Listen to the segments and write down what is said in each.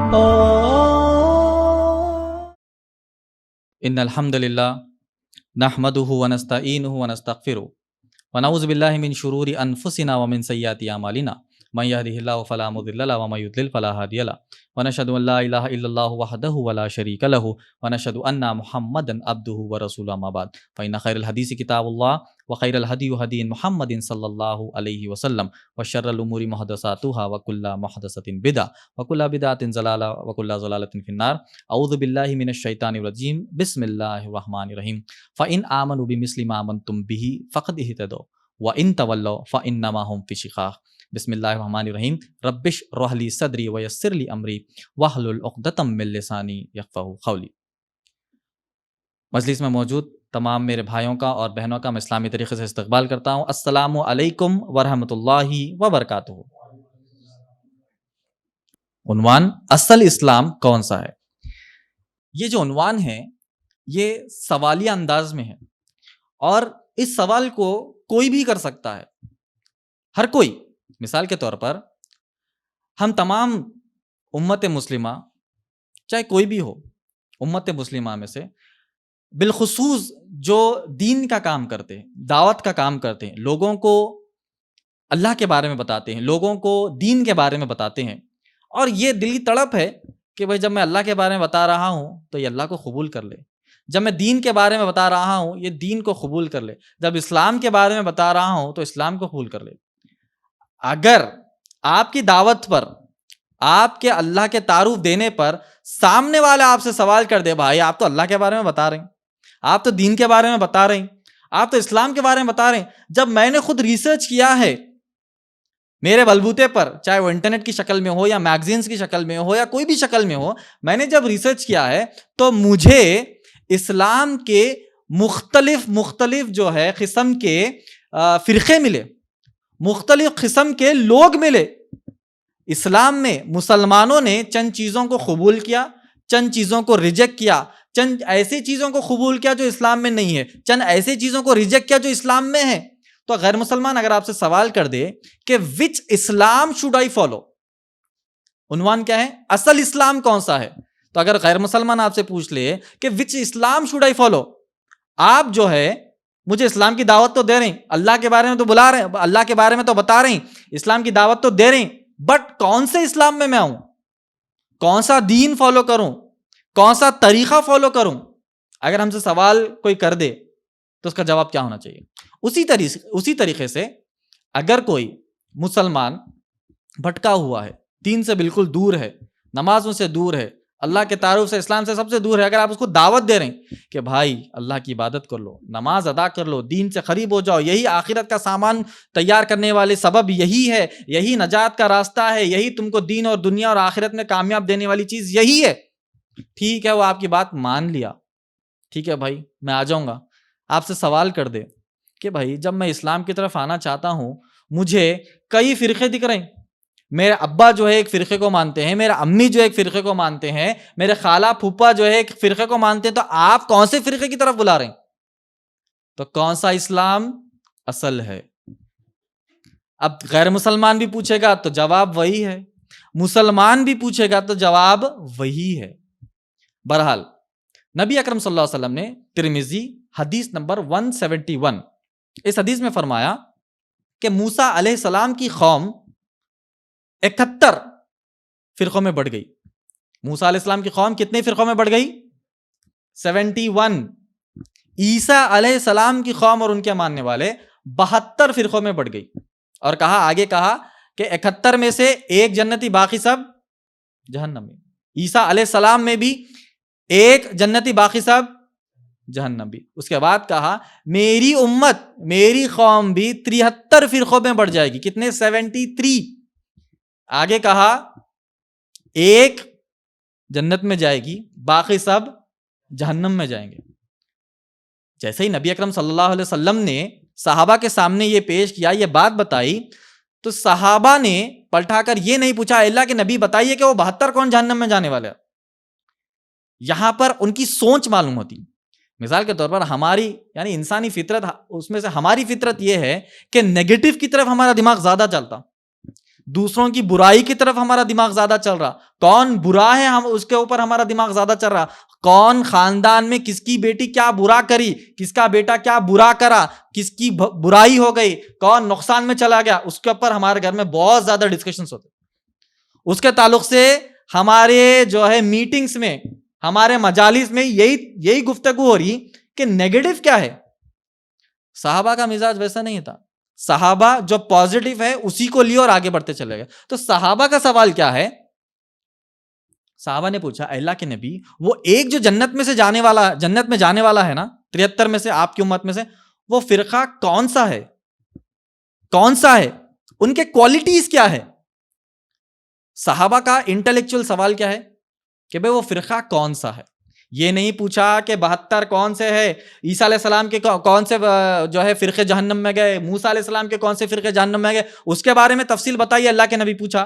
ان الحمد للہ نحمده ونستعینه ونستغفره ونعوذ باللہ من شرور انفسنا ومن سیئات اعمالنا من يهده الله فلا مضل له ومن يضلل فلا هادي له ونشهد ان لا اله الا الله وحده ولا شريك له ونشهد ان محمدا عبده ورسوله اما بعد فان خير الحديث كتاب الله وخير الهدي هدي محمد صلى الله عليه وسلم وشر الامور محدثاتها وكل محدثة بدعة وكل بدعة ضلالة وكل ضلالة في النار. اعوذ بالله من الشيطان الرجيم. بسم الله الرحمن الرحيم. فان امنوا بمثل ما آمنتم به فقد اهتدوا وان تولوا فانما هم في شقاق. بسم اللہ الرحمن الرحیم. رب اشرح لی صدری ویسر لی امری واحلل عقدۃ من لسانی یفقہوا قولی. مجلس میں موجود تمام میرے بھائیوں کا اور بہنوں کا میں اسلامی طریقے سے استقبال کرتا ہوں. السلام علیکم ورحمۃ اللہ وبرکاتہ. عنوان: اصل اسلام کون سا ہے؟ یہ جو عنوان ہے یہ سوالیہ انداز میں ہے اور اس سوال کو کوئی بھی کر سکتا ہے، ہر کوئی. مثال کے طور پر ہم تمام امت مسلمہ، چاہے کوئی بھی ہو امت مسلمہ میں سے، بالخصوص جو دین کا کام کرتے ہیں، دعوت کا کام کرتے ہیں، لوگوں کو اللہ کے بارے میں بتاتے ہیں، لوگوں کو دین کے بارے میں بتاتے ہیں، اور یہ دلی تڑپ ہے کہ بھائی جب میں اللہ کے بارے میں بتا رہا ہوں تو یہ اللہ کو قبول کر لے، جب میں دین کے بارے میں بتا رہا ہوں یہ دین کو قبول کر لے، جب اسلام کے بارے میں بتا رہا ہوں تو اسلام کو قبول کر لے. اگر آپ کی دعوت پر، آپ کے اللہ کے تعارف دینے پر سامنے والا آپ سے سوال کر دے، بھائی آپ تو اللہ کے بارے میں بتا رہے ہیں، آپ تو دین کے بارے میں بتا رہے ہیں، آپ تو اسلام کے بارے میں بتا رہے ہیں، جب میں نے خود ریسرچ کیا ہے میرے بلبوتے پر، چاہے وہ انٹرنیٹ کی شکل میں ہو یا میگزینز کی شکل میں ہو یا کوئی بھی شکل میں ہو، میں نے جب ریسرچ کیا ہے تو مجھے اسلام کے مختلف جو ہے قسم کے فرقے ملے، مختلف قسم کے لوگ ملے. اسلام میں مسلمانوں نے چند چیزوں کو قبول کیا، چند چیزوں کو ریجیکٹ کیا، چند ایسی چیزوں کو قبول کیا جو اسلام میں نہیں ہے، چند ایسی چیزوں کو ریجیکٹ کیا جو اسلام میں ہے. تو غیر مسلمان اگر آپ سے سوال کر دے کہ وچ اسلام شوڈ آئی فالو، عنوان کیا ہے؟ اصل اسلام کون سا ہے. تو اگر غیر مسلمان آپ سے پوچھ لے کہ وچ اسلام شوڈ آئی فالو، آپ جو ہے مجھے اسلام کی دعوت تو دے رہے ہیں، اللہ کے بارے میں تو بلا رہے ہیں، اللہ کے بارے میں تو بتا رہے ہیں، اسلام کی دعوت تو دے رہے ہیں، بٹ کون سے اسلام میں آؤں، کون سا دین فالو کروں، کون سا طریقہ فالو کروں؟ اگر ہم سے سوال کوئی کر دے تو اس کا جواب کیا ہونا چاہیے؟ اسی طریقے سے اگر کوئی مسلمان بھٹکا ہوا ہے، دین سے بالکل دور ہے، نمازوں سے دور ہے، اللہ کے تعارف سے، اسلام سے سب سے دور ہے، اگر آپ اس کو دعوت دے رہے ہیں کہ بھائی اللہ کی عبادت کر لو، نماز ادا کر لو، دین سے قریب ہو جاؤ، یہی آخرت کا سامان تیار کرنے والے سبب یہی ہے، یہی نجات کا راستہ ہے، یہی تم کو دین اور دنیا اور آخرت میں کامیاب دینے والی چیز یہی ہے، ٹھیک ہے وہ آپ کی بات مان لیا، ٹھیک ہے بھائی میں آ جاؤں گا. آپ سے سوال کر دے کہ بھائی جب میں اسلام کی طرف آنا چاہتا ہوں مجھے کئی فرقے دکھ رہے ہیں، میرے ابا جو ہے ایک فرقے کو مانتے ہیں، میرے امی جو ایک فرقے کو مانتے ہیں، میرے خالہ پھوپھا جو ہے ایک فرقے کو مانتے ہیں، تو آپ کون سے فرقے کی طرف بلا رہے ہیں؟ تو کون سا اسلام اصل ہے؟ اب غیر مسلمان بھی پوچھے گا تو جواب وہی ہے، مسلمان بھی پوچھے گا تو جواب وہی ہے. بہرحال نبی اکرم صلی اللہ علیہ وسلم نے ترمذی حدیث نمبر 171 اس حدیث میں فرمایا کہ موسیٰ علیہ السلام کی قوم 71 فرقوں میں بڑھ گئی. موسیٰ علیہ السلام کی قوم کتنے فرقوں میں بڑھ گئی؟ 71. عیسیٰ علیہ السلام کی قوم اور ان کے ماننے والے 72 فرقوں میں بڑھ گئی. اور آگے کہا کہ 71 میں سے ایک جنتی باقی سب جہنم میں. عیسیٰ علیہ السلام میں بھی ایک جنتی باقی سب جہنم بھی. اس کے بعد کہا میری امت، میری قوم بھی 73 فرقوں میں بڑھ جائے گی. کتنے؟ 73. آگے کہا ایک جنت میں جائے گی، باقی سب جہنم میں جائیں گے. جیسے ہی نبی اکرم صلی اللہ علیہ وسلم نے صحابہ کے سامنے یہ پیش کیا، یہ بات بتائی، تو صحابہ نے پلٹا کر یہ نہیں پوچھا اللہ کے نبی بتائیے کہ وہ 72 کون جہنم میں جانے والے ہیں. یہاں پر ان کی سوچ معلوم ہوتی. مثال کے طور پر ہماری یعنی انسانی فطرت، اس میں سے ہماری فطرت یہ ہے کہ نیگیٹو کی طرف ہمارا دماغ زیادہ چلتا. دوسروں کی برائی کی طرف ہمارا دماغ زیادہ چل رہا, کون برا ہے ہم اس کے اوپر ہمارا دماغ زیادہ چل رہا, کون خاندان میں کس کی بیٹی کیا برا کری, کس کا بیٹا کیا برا کرا, کس کی برائی ہو گئی, کون نقصان میں چلا گیا, اس کے اوپر ہمارے گھر میں بہت زیادہ ڈسکشنز ہوتے. اس کے تعلق سے ہمارے جو ہے میٹنگز میں, ہمارے مجالس میں یہی گفتگو ہو رہی کہ نیگیٹو کیا ہے. صحابہ کا مزاج ویسا نہیں تھا. صحابہ جو پازیٹیو ہے اسی کو لیے اور آگے بڑھتے چلے گئے. تو صحابہ کا سوال کیا ہے, صحابہ نے پوچھا اللہ کے نبی, وہ ایک جو جنت میں جانے والا ہے نا 73 میں سے, آپ کی امت میں سے, وہ فرقہ کون سا ہے, ان کے کوالٹیز کیا ہے. صحابہ کا انٹلیکچوئل سوال کیا ہے کہ بھئی وہ فرقہ کون سا ہے. یہ نہیں پوچھا کہ 72 کون سے ہے, عیسیٰ علیہ السلام کے کون سے جو ہے فرقے جہنم میں گئے, موسیٰ علیہ السلام کے کون سے فرقے جہنم میں گئے, اس کے بارے میں تفصیل بتائیے. اللہ کے نبی پوچھا.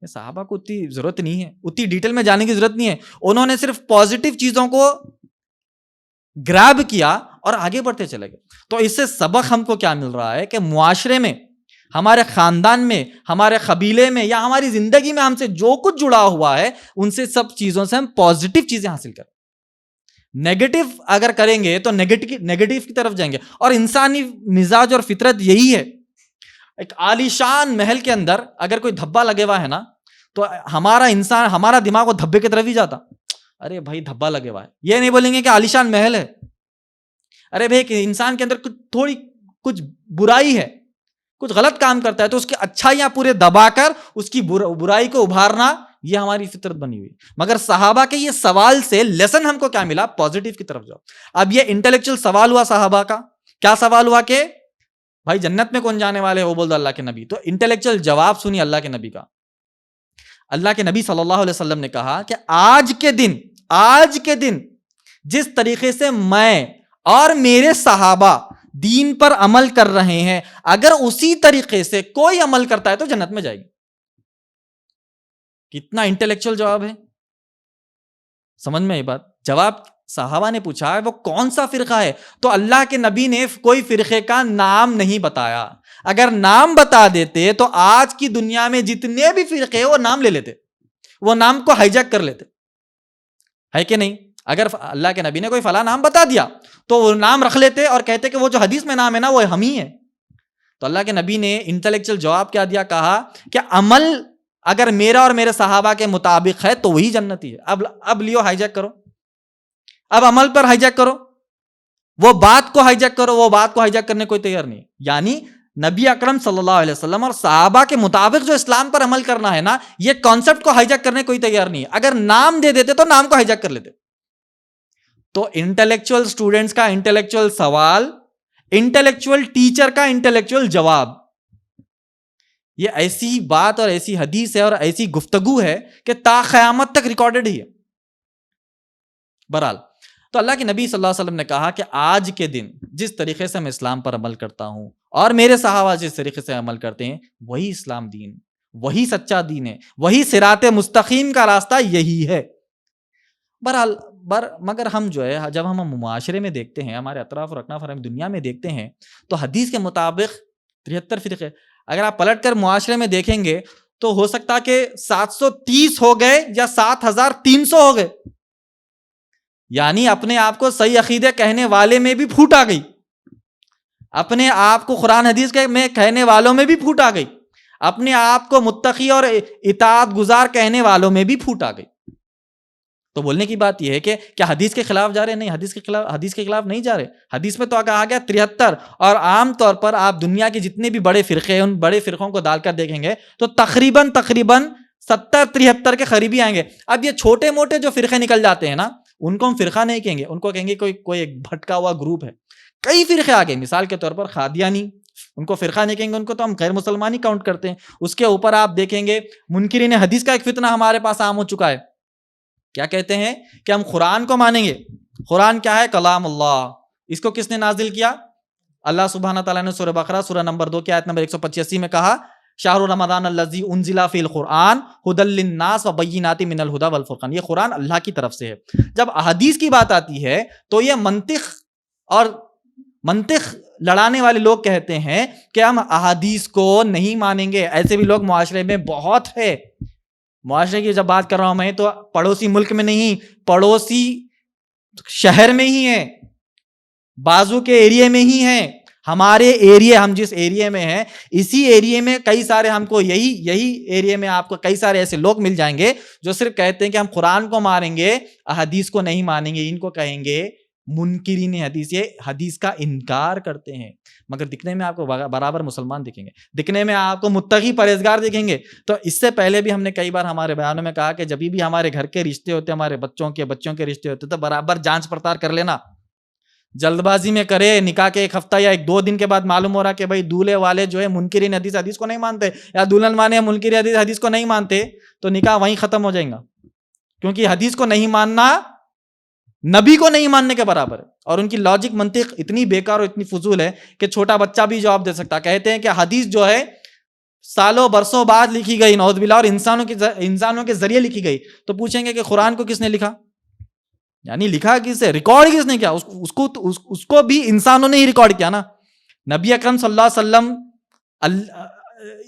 صحابہ کو اتنی ضرورت نہیں ہے, اتنی ڈیٹیل میں جانے کی ضرورت نہیں ہے. انہوں نے صرف پازیٹیو چیزوں کو گراب کیا اور آگے بڑھتے چلے گئے. تو اس سے سبق ہم کو کیا مل رہا ہے کہ معاشرے میں, ہمارے خاندان میں, ہمارے قبیلے میں, یا ہماری زندگی میں ہم سے جو کچھ جڑا ہوا ہے ان سے سب چیزوں سے ہم پازیٹیو چیزیں حاصل کریں. نیگیٹو اگر کریں گے تو نیگیٹو کی طرف جائیں گے. اور انسانی مزاج اور فطرت یہی ہے. ایک عالیشان محل کے اندر اگر کوئی دھبا لگے ہوا ہے نا, تو ہمارا دماغ وہ دھبے کی طرف ہی جاتا. ارے بھائی دھبا لگے ہوا ہے, یہ نہیں بولیں گے کہ عالیشان محل ہے. ارے بھائی کہ انسان کے اندر کچھ برائی ہے, کچھ غلط کام کرتا ہے, تو اس کی اچھائیاں پورے دبا کر اس کی برائی کو ابھارنا, یہ ہماری فطرت بنی ہوئی. مگر صحابہ کے یہ سوال سے لیسن ہم کو کیا ملا, پازیٹیو کی طرف جاؤ. اب یہ انٹلیکچوئل سوال ہوا صحابہ کا, کیا سوال ہوا کہ بھائی جنت میں کون جانے والے, وہ بول دو اللہ کے نبی. تو انٹلیکچوئل جواب سنی اللہ کے نبی کا. اللہ کے نبی صلی اللہ علیہ وسلم نے کہا کہ آج کے دن جس طریقے سے میں اور میرے صحابہ دین پر عمل کر رہے ہیں, اگر اسی طریقے سے کوئی عمل کرتا ہے تو جنت میں جائے گی. کتنا انٹلیکچوئل جواب ہے, سمجھ میں یہ بات. جواب صحابہ نے پوچھا وہ کون سا فرقہ ہے, تو اللہ کے نبی نے کوئی فرقے کا نام نہیں بتایا. اگر نام بتا دیتے تو آج کی دنیا میں جتنے بھی فرقے وہ نام لے لیتے, وہ نام کو ہائی جیک کر لیتے, ہے کہ نہیں. اگر اللہ کے نبی نے کوئی فلاں نام بتا دیا تو وہ نام رکھ لیتے اور کہتے کہ وہ جو حدیث میں نام ہے نا وہ ہم ہی ہے. تو اللہ کے نبی نے انٹلیکچوئل جواب کیا دیا, کہا کہ عمل اگر میرا اور میرے صحابہ کے مطابق ہے تو وہی جنتی ہے. اب لیو ہائی جیک کرو, اب عمل پر ہائی جیک کرو, وہ بات کو ہائی جیک کرو, وہ بات کو ہائی جیک کرنے کوئی تیار نہیں. یعنی نبی اکرم صلی اللہ علیہ وسلم اور صحابہ کے مطابق جو اسلام پر عمل کرنا ہے نا, یہ کانسیپٹ کو ہائی جیک کرنے کوئی تیار نہیں ہے. اگر نام دے دیتے تو نام کو ہائی جیک کر لیتے. تو انٹلیکچوئل اسٹوڈنٹس کا انٹلیکچوئل سوال, انٹلیکچوئل ٹیچر کا انٹلیکچوئل جواب, یہ ایسی بات اور ایسی حدیث ہے اور ایسی گفتگو ہے کہ تا قیامت تک ریکارڈڈ ہی ہے. بہرحال تو اللہ کے نبی صلی اللہ علیہ وسلم نے کہا کہ آج کے دن جس طریقے سے میں اسلام پر عمل کرتا ہوں اور میرے صحابہ جس طریقے سے عمل کرتے ہیں, وہی اسلام دین, وہی سچا دین ہے, وہی صراط مستقیم کا راستہ یہی ہے. بہرحال مگر ہم جو ہے جب ہم معاشرے میں دیکھتے ہیں, ہمارے اطراف اور اکناف ہم دنیا میں دیکھتے ہیں, تو حدیث کے مطابق 73 فرقے, اگر آپ پلٹ کر معاشرے میں دیکھیں گے تو ہو سکتا کہ 730 ہو گئے یا 7300 ہو گئے. یعنی اپنے آپ کو صحیح عقیدے کہنے والے میں بھی پھوٹ آ گئی, اپنے آپ کو قرآن حدیث میں کہنے والوں میں بھی پھوٹ آ گئی, اپنے آپ کو متقی اور اطاعت گزار کہنے والوں میں بھی پھوٹ آ گئی. تو بولنے کی بات یہ ہے کہ کیا حدیث کے خلاف جا رہے؟ نہیں, حدیث کے خلاف نہیں جا رہے. حدیث میں تو کہا گیا 73, اور عام طور پر آپ دنیا کے جتنے بھی بڑے فرقے ہیں ان بڑے فرقوں کو ڈال کر دیکھیں گے تو تقریباً 70-73 کے قریبی آئیں گے. اب یہ چھوٹے موٹے جو فرقے نکل جاتے ہیں نا, ان کو ہم فرقہ نہیں کہیں گے, ان کو کہیں گے کوئی ایک بھٹکا ہوا گروپ ہے. کئی فرقے آ گئے, مثال کے طور پر قادیانی, ان کو فرقہ نہیں کہیں گے, ان کو تو ہم غیر مسلمان ہی کاؤنٹ کرتے ہیں. اس کے اوپر آپ دیکھیں گے منکرین حدیث کا ایک فتنہ ہمارے پاس عام ہو چکا ہے. کیا کہتے ہیں کہ ہم قرآن کو مانیں گے. قرآن کیا ہے؟ کلام اللہ. اس کو کس نے نازل کیا؟ اللہ سبحانہ تعالیٰ نے سورہ بقرہ سورہ نمبر 2 کی آیت نمبر 185 میں کہا, شہر رمضان الذی انزل فیہ القرآن ھدی للناس وبینات من الھدی والفرقان. یہ قرآن اللہ کی طرف سے ہے. جب احادیث کی بات آتی ہے تو یہ منطق لڑانے والے لوگ کہتے ہیں کہ ہم احادیث کو نہیں مانیں گے. ایسے بھی لوگ معاشرے میں بہت ہے. معاشرے کی جب بات کر رہا ہوں میں تو پڑوسی ملک میں نہیں, پڑوسی شہر میں ہی ہے, بازو کے ایریے میں ہی ہے. ہمارے ایریے, ہم جس ایریے میں ہیں اسی ایریے میں کئی سارے, ہم کو یہی ایریے میں آپ کو کئی سارے ایسے لوگ مل جائیں گے جو صرف کہتے ہیں کہ ہم قرآن کو مانیں گے, احادیث کو نہیں مانیں گے. ان کو کہیں گے منکرین حدیث, یہ حدیث کا انکار کرتے ہیں, مگر دکھنے میں آپ کو برابر مسلمان دکھیں گے, دکھنے میں آپ کو متقی پرہیزگار دکھیں گے. تو اس سے پہلے بھی ہم نے کئی بار ہمارے بیانوں میں کہا کہ جب بھی ہمارے گھر کے رشتے ہوتے, ہمارے بچوں کے رشتے ہوتے, تو برابر جانچ پڑتال کر لینا. جلد بازی میں کرے نکاح کے 1 ہفتہ یا 1-2 دن کے بعد معلوم ہو رہا کہ بھائی دولہے والے جو ہے منکرین حدیث کو نہیں مانتے, یا دلہن والے منکرین حدیث کو نہیں مانتے, تو نکاح وہیں ختم ہو جائے گا. کیونکہ حدیث کو نہیں ماننا نبی کو نہیں ماننے کے برابر ہے. اور ان کی لاجک منطق اتنی بیکار اور اتنی فضول ہے کہ چھوٹا بچہ بھی جواب دے سکتا. کہتے ہیں کہ حدیث جو ہے سالوں برسوں بعد لکھی گئی, نعوذ باللہ, اور انسانوں کے ذریعے لکھی گئی. تو پوچھیں گے کہ قرآن کو کس نے لکھا, یعنی لکھا کس سے, ریکارڈ کس نے کیا؟ اس کو بھی انسانوں نے ہی ریکارڈ کیا نا. نبی اکرم صلی اللہ علیہ وسلم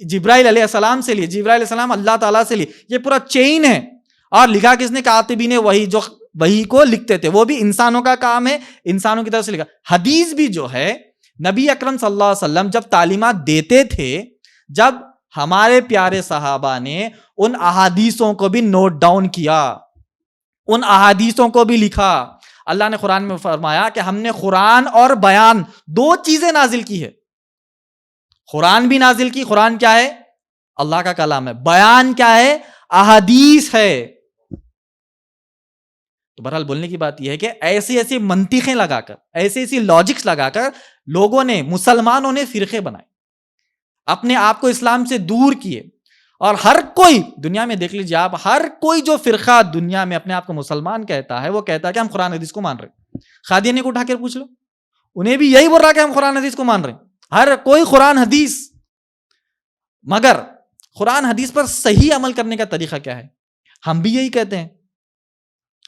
جبرائیل علیہ السلام سے لیے, جبرائیل علیہ السلام اللہ تعالیٰ سے لیے, یہ پورا چین ہے. اور لکھا کس نے؟ کاتبین وحی, جو وحی کو لکھتے تھے, وہ بھی انسانوں کا کام ہے, انسانوں کی طرف سے لکھا. حدیث بھی جو ہے نبی اکرم صلی اللہ علیہ وسلم جب تعلیمات دیتے تھے, جب ہمارے پیارے صحابہ نے ان احادیثوں کو بھی نوٹ ڈاؤن کیا, ان احادیثوں کو بھی لکھا. اللہ نے قرآن میں فرمایا کہ ہم نے قرآن اور بیان 2 چیزیں نازل کی ہے. قرآن بھی نازل کی, قرآن کیا ہے؟ اللہ کا کلام ہے. بیان کیا ہے؟ احادیث ہے. تو بہرحال بولنے کی بات یہ ہے کہ ایسی منطقیں لگا کر, ایسی لاجکس لگا کر لوگوں نے, مسلمانوں نے فرقے بنائے, اپنے آپ کو اسلام سے دور کیے. اور ہر کوئی دنیا میں دیکھ لیجیے آپ, ہر کوئی جو فرقہ دنیا میں اپنے آپ کو مسلمان کہتا ہے, وہ کہتا ہے کہ ہم قرآن حدیث کو مان رہے ہیں. قادیانی کو اٹھا کر پوچھ لو, انہیں بھی یہی بول رہا کہ ہم قرآن حدیث کو مان رہے ہیں. ہر کوئی قرآن حدیث, مگر قرآن حدیث پر صحیح عمل کرنے کا طریقہ کیا ہے؟ ہم بھی یہی کہتے ہیں,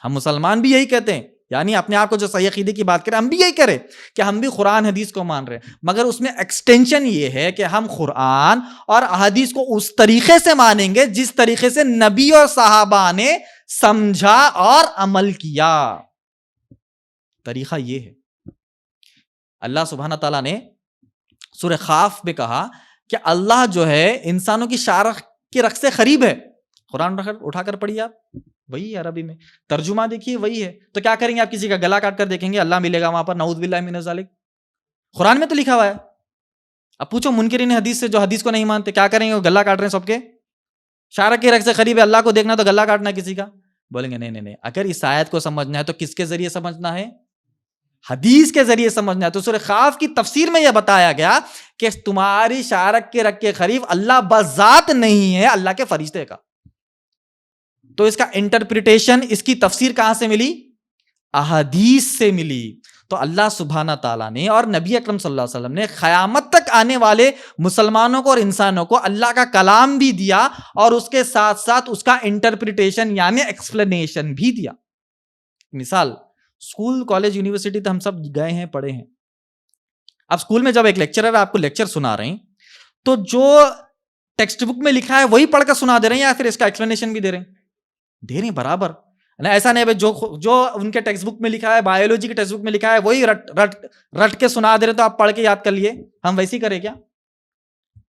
ہم مسلمان بھی یہی کہتے ہیں, یعنی اپنے آپ کو جو صحیح عقیدے کی بات کریں, ہم بھی یہی کریں کہ ہم بھی قرآن حدیث کو مان رہے ہیں, مگر اس میں ایکسٹینشن یہ ہے کہ ہم قرآن اور احادیث کو اس طریقے سے مانیں گے جس طریقے سے نبی اور صحابہ نے سمجھا اور عمل کیا. طریقہ یہ ہے. اللہ سبحانہ تعالیٰ نے سورہ قاف میں کہا کہ اللہ جو ہے انسانوں کی شارخ کے رخ سے قریب ہے. قرآن اٹھا کر پڑھیے آپ, وہی عربی میں ترجمہ دیکھیے, وہی ہے. تو کیا کریں گے آپ؟ کسی کا گلا کاٹ کر دیکھیں گے, اللہ ملے گا وہاں پر, نعوذ باللہ من ذالک. قرآن میں تو لکھا ہوا ہے. اب پوچھو منکرین حدیث سے جو حدیث کو نہیں مانتے, کیا کریں گے؟ وہ گلا کاٹ رہے ہیں سب کے, شارک کے رخ سے قریب ہے, اللہ کو دیکھنا تو گلا کاٹنا کسی کا. بولیں گے نہیں, اگر اس آیت کو سمجھنا ہے تو کس کے ذریعے سمجھنا ہے؟ حدیث کے ذریعے سمجھنا ہے. تو سورہ قاف کی تفسیر میں یہ بتایا گیا کہ تمہاری شارک کے رخ کے قریب اللہ بذات نہیں ہے, اللہ کے فرشتے کا. تو اس کا انٹرپریٹیشن, اس کی تفسیر کہاں سے ملی؟ احادیث سے ملی. تو اللہ سبحانہ تعالیٰ نے اور نبی اکرم صلی اللہ علیہ وسلم نے قیامت تک آنے والے مسلمانوں کو اور انسانوں کو اللہ کا کلام بھی دیا, اور اس کے ساتھ ساتھ اس کا انٹرپریٹیشن یعنی ایکسپلینیشن بھی دیا. مثال, اسکول, کالج, یونیورسٹی تو ہم سب گئے ہیں, پڑھے ہیں. اب اسکول میں جب ایک لیکچرر آپ کو لیکچر سنا رہے ہیں, تو جو ٹیکسٹ بک میں لکھا ہے وہی پڑھ کر سنا دے رہے ہیں, یا پھر اس کا ایکسپلینیشن بھی دے رہے ہیں برابر. ایسا نہیں جو ان کے ٹیکسٹ بک میں لکھا ہے, بایولوجی کے ٹیکسٹ بک میں لکھا ہے, وہی رٹ کے سنا دے رہے, تو آپ پڑھ کے یاد کر لیے. ہم ویسے ہی کریں کیا؟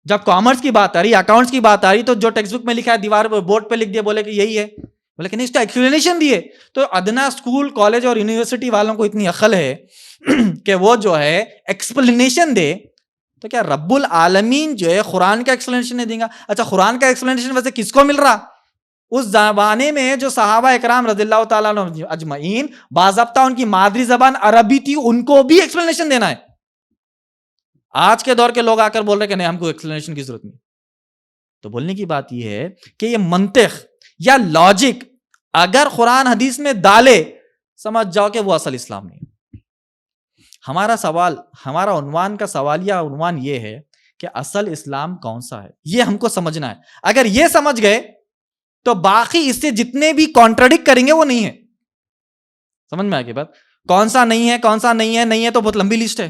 جب کامرس کی بات آ رہی, اکاؤنٹس کی بات آ رہی, تو جو ٹیکسٹ بک میں لکھا ہے دیوار پہ, بورڈ پہ لکھ دیا, بولے کہ یہی ہے, بولے کہ نہیں, اس کا ایکسپلینیشن دیے. تو ادنا اسکول, کالج اور یونیورسٹی والوں کو اتنی عقل ہے کہ وہ جو ہے ایکسپلینیشن دے. تو کیا رب العالمین جو ہے قرآن کا ایکسپلینیشن نہیں دیں گا؟ اچھا, قرآن کا ایکسپلینیشن ویسے کس کو مل رہا؟ اس زمانے میں جو صحابہ اکرام رضی اللہ تعالیٰ عنہ اجمعین, باضابطہ ان کی مادری زبان عربی تھی, ان کو بھی ایکسپلینیشن دینا ہے. آج کے دور کے لوگ آ کر بول رہے کہ نہیں, ہم کو ایکسپلینیشن کی ضرورت نہیں. تو بولنے کی بات یہ ہے کہ یہ منطق یا لاجک اگر قرآن حدیث میں ڈالے, سمجھ جاؤ کہ وہ اصل اسلام نہیں. ہمارا سوال, ہمارا عنوان کا سوالیہ عنوان یہ ہے کہ اصل اسلام کون سا ہے, یہ ہم کو سمجھنا ہے. اگر یہ سمجھ گئے تو باقی اس سے جتنے بھی کانٹراڈکٹ کریں گے وہ نہیں ہے. سمجھ میں آ گئی بات؟ کون سا نہیں ہے, کون سا نہیں ہے, نہیں ہے تو بہت لمبی لسٹ ہے.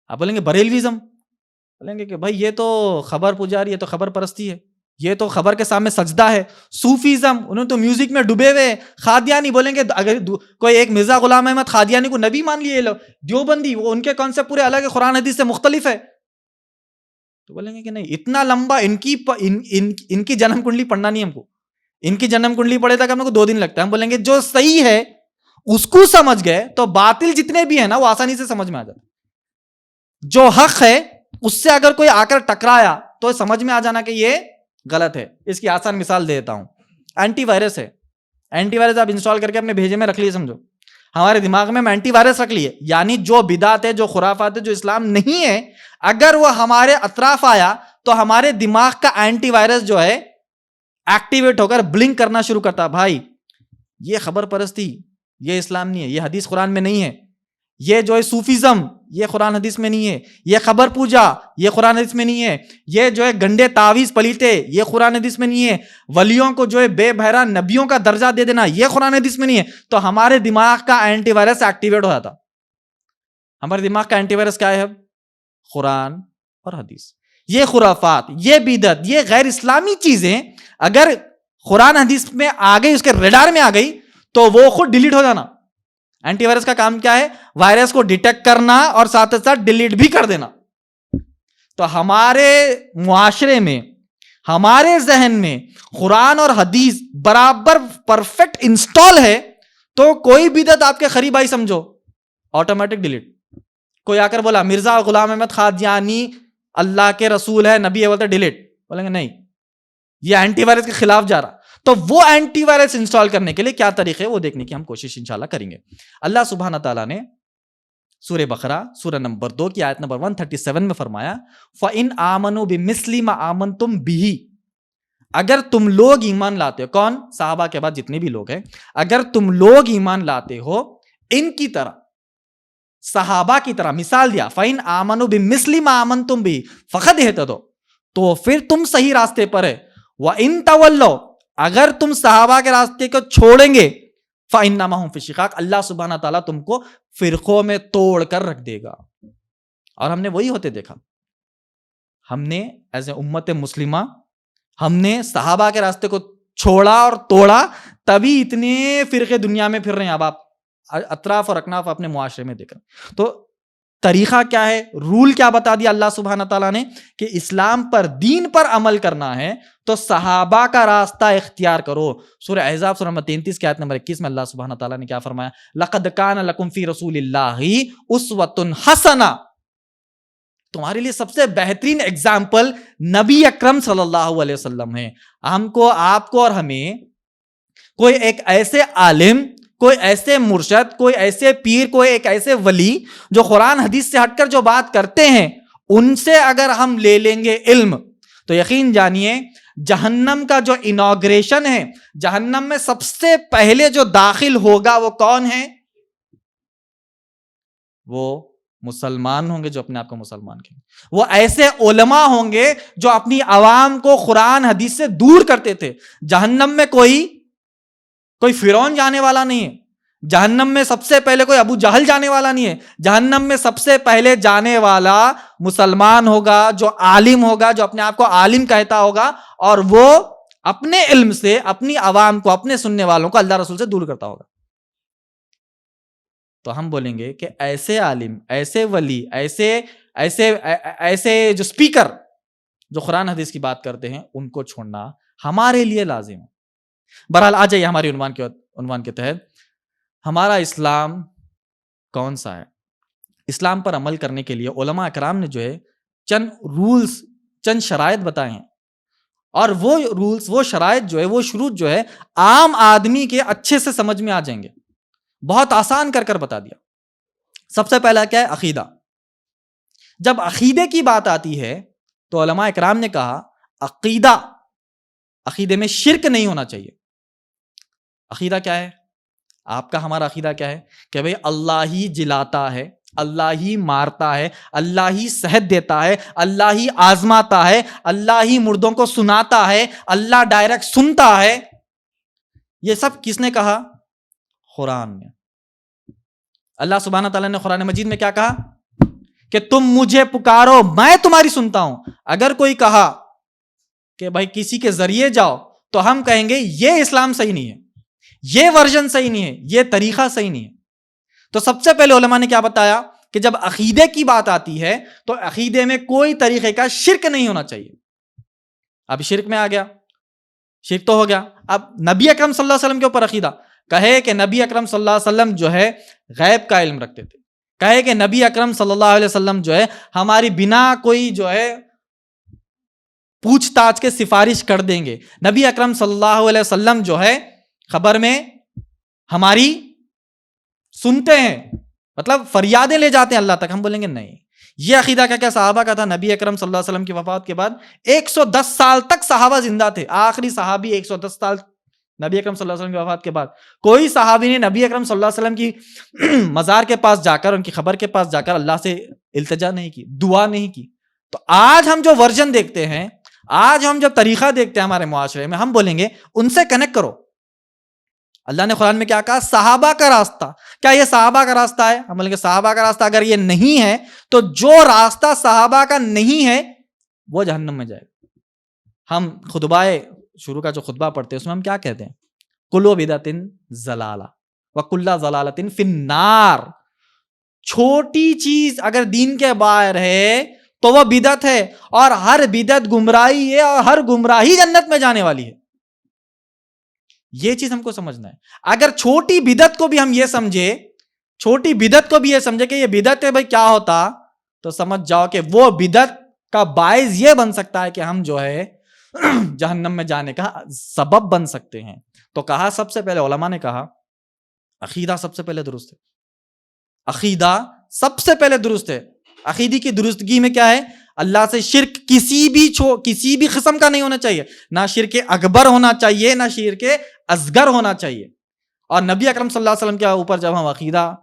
آپ بولیں گے بریلویزم، بولیں گے کہ بھائی یہ تو خبر پجاری، یہ تو خبر پرستی ہے، یہ تو خبر کے سامنے سجدہ ہے. صوفیزم، انہوں نے تو میوزک میں ڈوبے ہوئے. قادیانی، بولیں گے اگر کوئی ایک مرزا غلام احمد قادیانی کو نبی مان لیے لوگ. دیوبندی، وہ ان کے کانسیپٹ پورے الگ ہے، قرآن حدیث سے مختلف ہے. تو بولیں گے کہ نہیں، اتنا لمبا ان کی جنم کنڈلی پڑھنا نہیں ہم کو. ان کی جنم کنڈلی پڑھے تک ہم کو 2 دن لگتا ہے. ہم بولیں گے جو صحیح ہے اس کو سمجھ گئے تو باطل جتنے بھی ہیں نا وہ آسانی سے سمجھ میں آ جاتا. جو حق ہے اس سے اگر کوئی آ کر ٹکرایا تو سمجھ میں آ جانا کہ یہ غلط ہے. اس کی آسان مثال دیتا ہوں. اینٹی وائرس ہے. اینٹی وائرس آپ انسٹال کر کے اپنے بھیجے میں رکھ لیے، سمجھو ہمارے دماغ میں ہم اینٹی وائرس رکھ لیے، یعنی جو بدعت ہے، جو خرافات ہے، جو اسلام نہیں ہے، اگر وہ ہمارے اطراف آیا تو ہمارے دماغ کا اینٹی وائرس جو ہے ایکٹیویٹ ہو کر بلنک کرنا شروع کرتا. بھائی یہ خبر پرستی، یہ اسلام نہیں ہے، یہ حدیث قرآن میں نہیں ہے. یہ جو ہے صوفیزم، یہ قرآن حدیث میں نہیں ہے. یہ خبر پوجا، یہ قرآن حدیث میں نہیں ہے. یہ جو ہے گنڈے تعویذ پلیتے، یہ قرآن حدیث میں نہیں ہے. ولیوں کو جو ہے بے بہرا نبیوں کا درجہ دے دینا، یہ قرآن حدیث میں نہیں ہے. تو ہمارے دماغ کا اینٹی وائرس ایکٹیویٹ ہو جاتا. ہمارے دماغ کا اینٹی وائرس کیا ہے؟ قرآن اور حدیث. یہ خرافات، یہ بدعت، یہ غیر اسلامی چیزیں اگر قرآن حدیث میں آ گئی، اس کے ریڈار میں آ گئی تو وہ خود ڈیلیٹ ہو جانا. اینٹی وائرس کا کام کیا ہے؟ وائرس کو ڈیٹیکٹ کرنا اور ساتھ ساتھ ڈیلیٹ بھی کر دینا. تو ہمارے معاشرے میں، ہمارے ذہن میں قرآن اور حدیث برابر پرفیکٹ انسٹال ہے تو کوئی بدعت آپ کے قریب آئی سمجھو آٹومیٹک ڈیلیٹ. کوئی آ کر بولا مرزا غلام احمد قادیانی اللہ کے رسول ہے، نبی ہے، بولتے ڈیلیٹ. بولیں گے نہیں، یہ اینٹی وائرس کے خلاف جا رہا. تو وہ اینٹی وائرس انسٹال کرنے کے لیے کیا طریقے وہ دیکھنے کی ہم کوشش انشاءاللہ کریں گے. اللہ سبحانہ تعالیٰ نے سورہ بقرہ سورہ نمبر 2 کی آیت نمبر 137 میں فرمایا فَإِنْ آمَنُوا بِمِثْلِ مَا آمَنْتُمْ بِهِ. اگر تم لوگ ایمان لاتے ہو، کون؟ صحابہ کے بعد جتنے بھی لوگ ہیں، اگر تم لوگ ایمان لاتے ہو ان کی طرح، صحابہ کی طرح، مثال دیا فَإِنْ آمَنُوا بِمِثْلِ مَا آمَنْتُمْ بِهِ فَقَدْ اهْتَدَوْا، تو پھر تم صحیح راستے پر ہے. وَإِنْ تَوَلَّوْا، اگر تم صحابہ کے راستے کو چھوڑیں گے فَإِنَّمَا هُمْ فِي شِقَاقٍ، اللہ سبحانہ تعالیٰ تم کو فرقوں میں توڑ کر رکھ دے گا. اور ہم نے وہی ہوتے دیکھا. ہم نے ایز اے امت مسلمہ ہم نے صحابہ کے راستے کو چھوڑا اور توڑا، تبھی اتنے فرقے دنیا میں پھر رہے ہیں. اب آپ اطراف اور اکناف اپنے معاشرے میں دیکھ رہے ہیں. تو طریقہ کیا ہے، رول کیا بتا دیا اللہ سبحانہ تعالیٰ نے کہ اسلام پر، دین پر عمل کرنا ہے تو صحابہ کا راستہ اختیار کرو. سورہ احزاب سورہ نمبر 33 کی آیت نمبر 21 میں اللہ سبحانہ تعالیٰ نے کیا فرمایا؟ لَقَدْ كَانَ لَكُمْ فِي رَسُولِ اللَّهِ أُسْوَةٌ حَسَنَةٌ، تمہارے لیے سب سے بہترین اگزامپل نبی اکرم صلی اللہ علیہ وسلم ہے. ہم کو، آپ کو اور ہمیں کوئی ایک ایسے عالم، کوئی ایسے مرشد، کوئی ایسے پیر، کوئی ایک ایسے ولی جو قرآن حدیث سے ہٹ کر جو بات کرتے ہیں، ان سے اگر ہم لے لیں گے علم تو یقین جانیے جہنم کا جو انوگریشن ہے، جہنم میں سب سے پہلے جو داخل ہوگا وہ کون ہے؟ وہ مسلمان ہوں گے جو اپنے آپ کو مسلمان کہیں. وہ ایسے علماء ہوں گے جو اپنی عوام کو قرآن حدیث سے دور کرتے تھے. جہنم میں کوئی فرعون جانے والا نہیں ہے. جہنم میں سب سے پہلے کوئی ابو جہل جانے والا نہیں ہے. جہنم میں سب سے پہلے جانے والا مسلمان ہوگا جو عالم ہوگا، جو اپنے آپ کو عالم کہتا ہوگا، اور وہ اپنے علم سے اپنی عوام کو، اپنے سننے والوں کو اللہ رسول سے دور کرتا ہوگا. تو ہم بولیں گے کہ ایسے عالم، ایسے ولی، ایسے جو سپیکر جو قرآن حدیث کی بات کرتے ہیں، ان کو چھوڑنا ہمارے لیے لازم ہے. بہرحال آ جائیے ہماری عنوان کے تحت. ہمارا اسلام کون سا ہے؟ اسلام پر عمل کرنے کے لیے علماء اکرام نے جو ہے چند رولز، چند شرائط بتائے ہیں، اور وہ رولز، وہ شرائط جو ہے، وہ شروط جو ہے عام آدمی کے اچھے سے سمجھ میں آ جائیں گے. بہت آسان کر بتا دیا. سب سے پہلا کیا ہے؟ عقیدہ. جب عقیدے کی بات آتی ہے تو علماء اکرام نے کہا عقیدے میں شرک نہیں ہونا چاہیے. عقیدہ کیا ہے؟ آپ کا، ہمارا عقیدہ کیا ہے؟ کہ بھئی اللہ ہی جلاتا ہے، اللہ ہی مارتا ہے، اللہ ہی صحت دیتا ہے، اللہ ہی آزماتا ہے، اللہ ہی مردوں کو سناتا ہے، اللہ ڈائریکٹ سنتا ہے. یہ سب کس نے کہا؟ قرآن میں. اللہ سبحانہ تعالیٰ نے قرآن مجید میں کیا کہا؟ کہ تم مجھے پکارو میں تمہاری سنتا ہوں. اگر کوئی کہا کہ بھائی کسی کے ذریعے جاؤ تو ہم کہیں گے یہ اسلام صحیح نہیں ہے, یہ ورژن صحیح نہیں ہے, یہ طریقہ صحیح نہیں ہے. تو سب سے پہلے علماء نے کیا بتایا کہ جب عقیدے کی بات آتی ہے تو عقیدے میں کوئی طریقے کا شرک نہیں ہونا چاہیے. اب شرک میں آ گیا, شرک تو ہو گیا. اب نبی اکرم صلی اللہ علیہ وسلم کے اوپر عقیدہ, کہے کہ نبی اکرم صلی اللہ علیہ وسلم جو ہے غیب کا علم رکھتے تھے, کہے کہ نبی اکرم صلی اللہ علیہ وسلم جو ہے ہماری بنا کوئی جو ہے پوچھ تاچھ کے سفارش کر دیں گے, نبی اکرم صلی اللہ علیہ وسلم جو ہے خبر میں ہماری سنتے ہیں, مطلب فریادیں لے جاتے ہیں اللہ تک. ہم بولیں گے نہیں, یہ عقیدہ کیا صحابہ کا تھا. نبی اکرم صلی اللہ علیہ وسلم کی وفات کے بعد 110 سال تک صحابہ زندہ تھے. آخری صحابی 110 سال نبی اکرم صلی اللہ علیہ وسلم کی وفات کے بعد کوئی صحابی نے نبی اکرم صلی اللہ علیہ وسلم کی مزار کے پاس جا کر, ان کی خبر کے پاس جا کر اللہ سے التجا نہیں کی, دعا نہیں کی. تو آج ہم جو ورژن دیکھتے ہیں, آج ہم جب طریقہ دیکھتے ہیں ہمارے معاشرے میں, ہم بولیں گے ان سے کنیکٹ کرو. اللہ نے قرآن میں کیا کہا؟ صحابہ کا راستہ. کیا یہ صحابہ کا راستہ ہے؟ ہم بولیں گے صحابہ کا راستہ اگر یہ نہیں ہے تو جو راستہ صحابہ کا نہیں ہے وہ جہنم میں جائے گا. ہم خطبہ شروع کا جو خطبہ پڑھتے ہیں اس میں ہم کیا کہتے ہیں؟ کلو بدعۃ ضلالہ وکل ضلالۃ فی النار. چھوٹی چیز اگر دین کے باہر ہے تو وہ بدعت ہے, اور ہر بدعت گمراہی ہے, اور ہر گمراہی جنت میں جانے والی ہے. یہ چیز ہم کو سمجھنا ہے. اگر چھوٹی بدعت کو بھی ہم یہ سمجھے, چھوٹی بدعت کو بھی یہ سمجھے کہ یہ بدعت ہے بھائی کیا ہوتا, تو سمجھ جاؤ کہ وہ بدعت کا باعث یہ بن سکتا ہے کہ ہم جو ہے جہنم میں جانے کا سبب بن سکتے ہیں. تو کہا سب سے پہلے علماء نے کہا عقیدہ سب سے پہلے درست ہے. عقیدہ سب سے پہلے درست ہے. عقیدے کی درستگی میں کیا ہے؟ اللہ سے شرک کسی بھی قسم کا نہیں ہونا چاہیے. نہ شرک اکبر ہونا چاہیے, نہ شرک اصغر ہونا چاہیے. اور نبی اکرم صلی اللہ علیہ وسلم کے اوپر جب ہم عقیدہ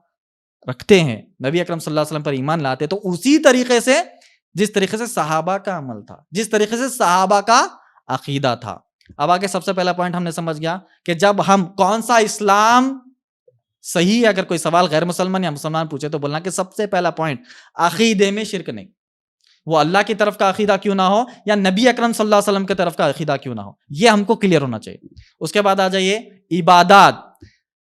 رکھتے ہیں, نبی اکرم صلی اللہ علیہ وسلم پر ایمان لاتے ہیں, تو اسی طریقے سے جس طریقے سے صحابہ کا عمل تھا, جس طریقے سے صحابہ کا عقیدہ تھا. اب آگے سب سے پہلا پوائنٹ ہم نے سمجھ گیا کہ جب ہم کون سا اسلام صحیح ہے, اگر کوئی سوال غیر مسلمان یا مسلمان پوچھے تو بولنا کہ سب سے پہلا پوائنٹ عقیدے میں شرک نہیں. وہ اللہ کی طرف کا عقیدہ کیوں نہ ہو یا نبی اکرم صلی اللہ علیہ وسلم کی طرف کا عقیدہ کیوں نہ ہو, یہ ہم کو کلیئر ہونا چاہیے. اس کے بعد آ جائیے عبادات.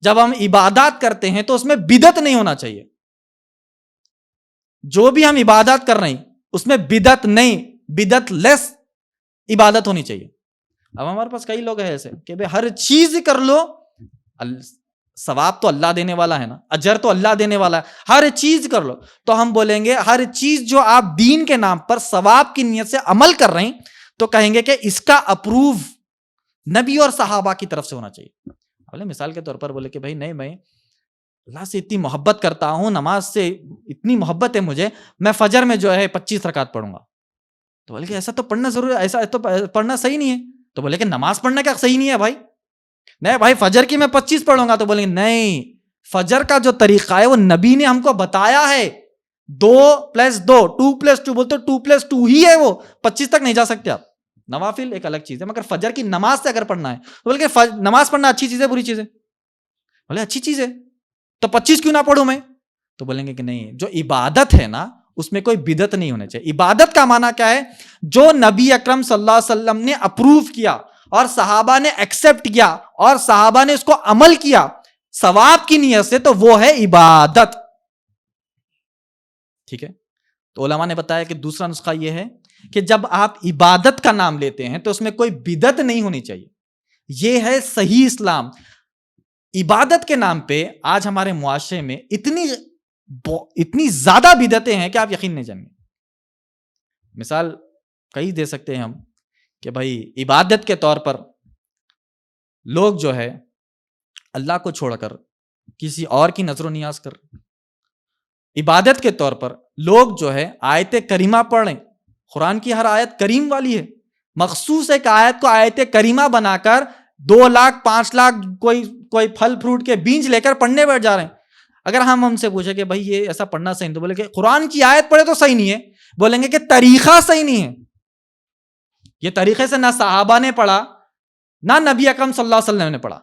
جب ہم عبادات کرتے ہیں تو اس میں بدعت نہیں ہونا چاہیے. جو بھی ہم عبادات کر رہے ہیں اس میں بدعت نہیں, بدعت لیس عبادت ہونی چاہیے. اب ہمارے پاس کئی لوگ ہیں ایسے کہ بھائی ہر چیز کر لو, ثواب تو اللہ دینے والا ہے نا, اجر تو اللہ دینے والا ہے, ہر چیز کر لو. تو ہم بولیں گے ہر چیز جو آپ دین کے نام پر ثواب کی نیت سے عمل کر رہے ہیں تو کہیں گے کہ اس کا اپروو نبی اور صحابہ کی طرف سے ہونا چاہیے. بولے مثال کے طور پر بولے کہ بھائی نہیں, میں اللہ سے اتنی محبت کرتا ہوں, نماز سے اتنی محبت ہے مجھے, میں فجر میں جو ہے 25 رکعت پڑھوں گا. تو بولے کہ ایسا تو پڑھنا ضروری ہے, ایسا تو پڑھنا صحیح نہیں ہے. تو بولے کہ نماز پڑھنا کیا صحیح نہیں ہے بھائی؟ نہیں بھائی فجر کی میں 25 پڑھوں گا. تو بولیں گے نہیں, فجر کا جو طریقہ ہے وہ نبی نے ہم کو بتایا ہے, 2+2 2+2 بولتے 2+2 ہی ہے, وہ 25 تک نہیں جا سکتے آپ. نوافل ایک الگ چیز ہے, مگر فجر کی نماز سے اگر پڑھنا ہے تو بولے کہ نماز پڑھنا اچھی چیز ہے بری چیز ہے؟ بولے اچھی چیز ہے, تو 25 کیوں نہ پڑھوں میں؟ تو بولیں گے کہ نہیں, جو عبادت ہے نا اس میں کوئی بدعت نہیں ہونے چاہیے. عبادت کا معنی کیا ہے؟ جو نبی اکرم صلی اللہ علیہ وسلم نے اپروو کیا اور صحابہ نے ایکسپٹ کیا اور صحابہ نے اس کو عمل کیا ثواب کی نیت سے, تو وہ ہے عبادت. ٹھیک ہے. تو علماء نے بتایا کہ دوسرا نسخہ یہ ہے کہ جب آپ عبادت کا نام لیتے ہیں تو اس میں کوئی بدعت نہیں ہونی چاہیے. یہ ہے صحیح اسلام. عبادت کے نام پہ آج ہمارے معاشرے میں اتنی زیادہ بدعتیں ہیں کہ آپ یقین نہیں جانیں گے. مثال کئی دے سکتے ہیں ہم کہ بھائی عبادت کے طور پر لوگ جو ہے اللہ کو چھوڑ کر کسی اور کی نظر و نیاز کر, عبادت کے طور پر لوگ جو ہے آیت کریمہ پڑھ رہے, قرآن کی ہر آیت کریم والی ہے, مخصوص ایک آیت کو آیت کریمہ بنا کر 2 لاکھ 5 لاکھ کوئی پھل فروٹ کے بیج لے کر پڑھنے بیٹھ جا رہے ہیں. اگر ہم سے پوچھیں کہ بھائی یہ ایسا پڑھنا صحیح نہیں, تو بولے کہ قرآن کی آیت پڑھے تو صحیح نہیں ہے. بولیں گے کہ طریقہ صحیح نہیں ہے. یہ طریقے سے نہ صحابہ نے پڑھا نہ نبی اکرم صلی اللہ علیہ وسلم نے پڑھا.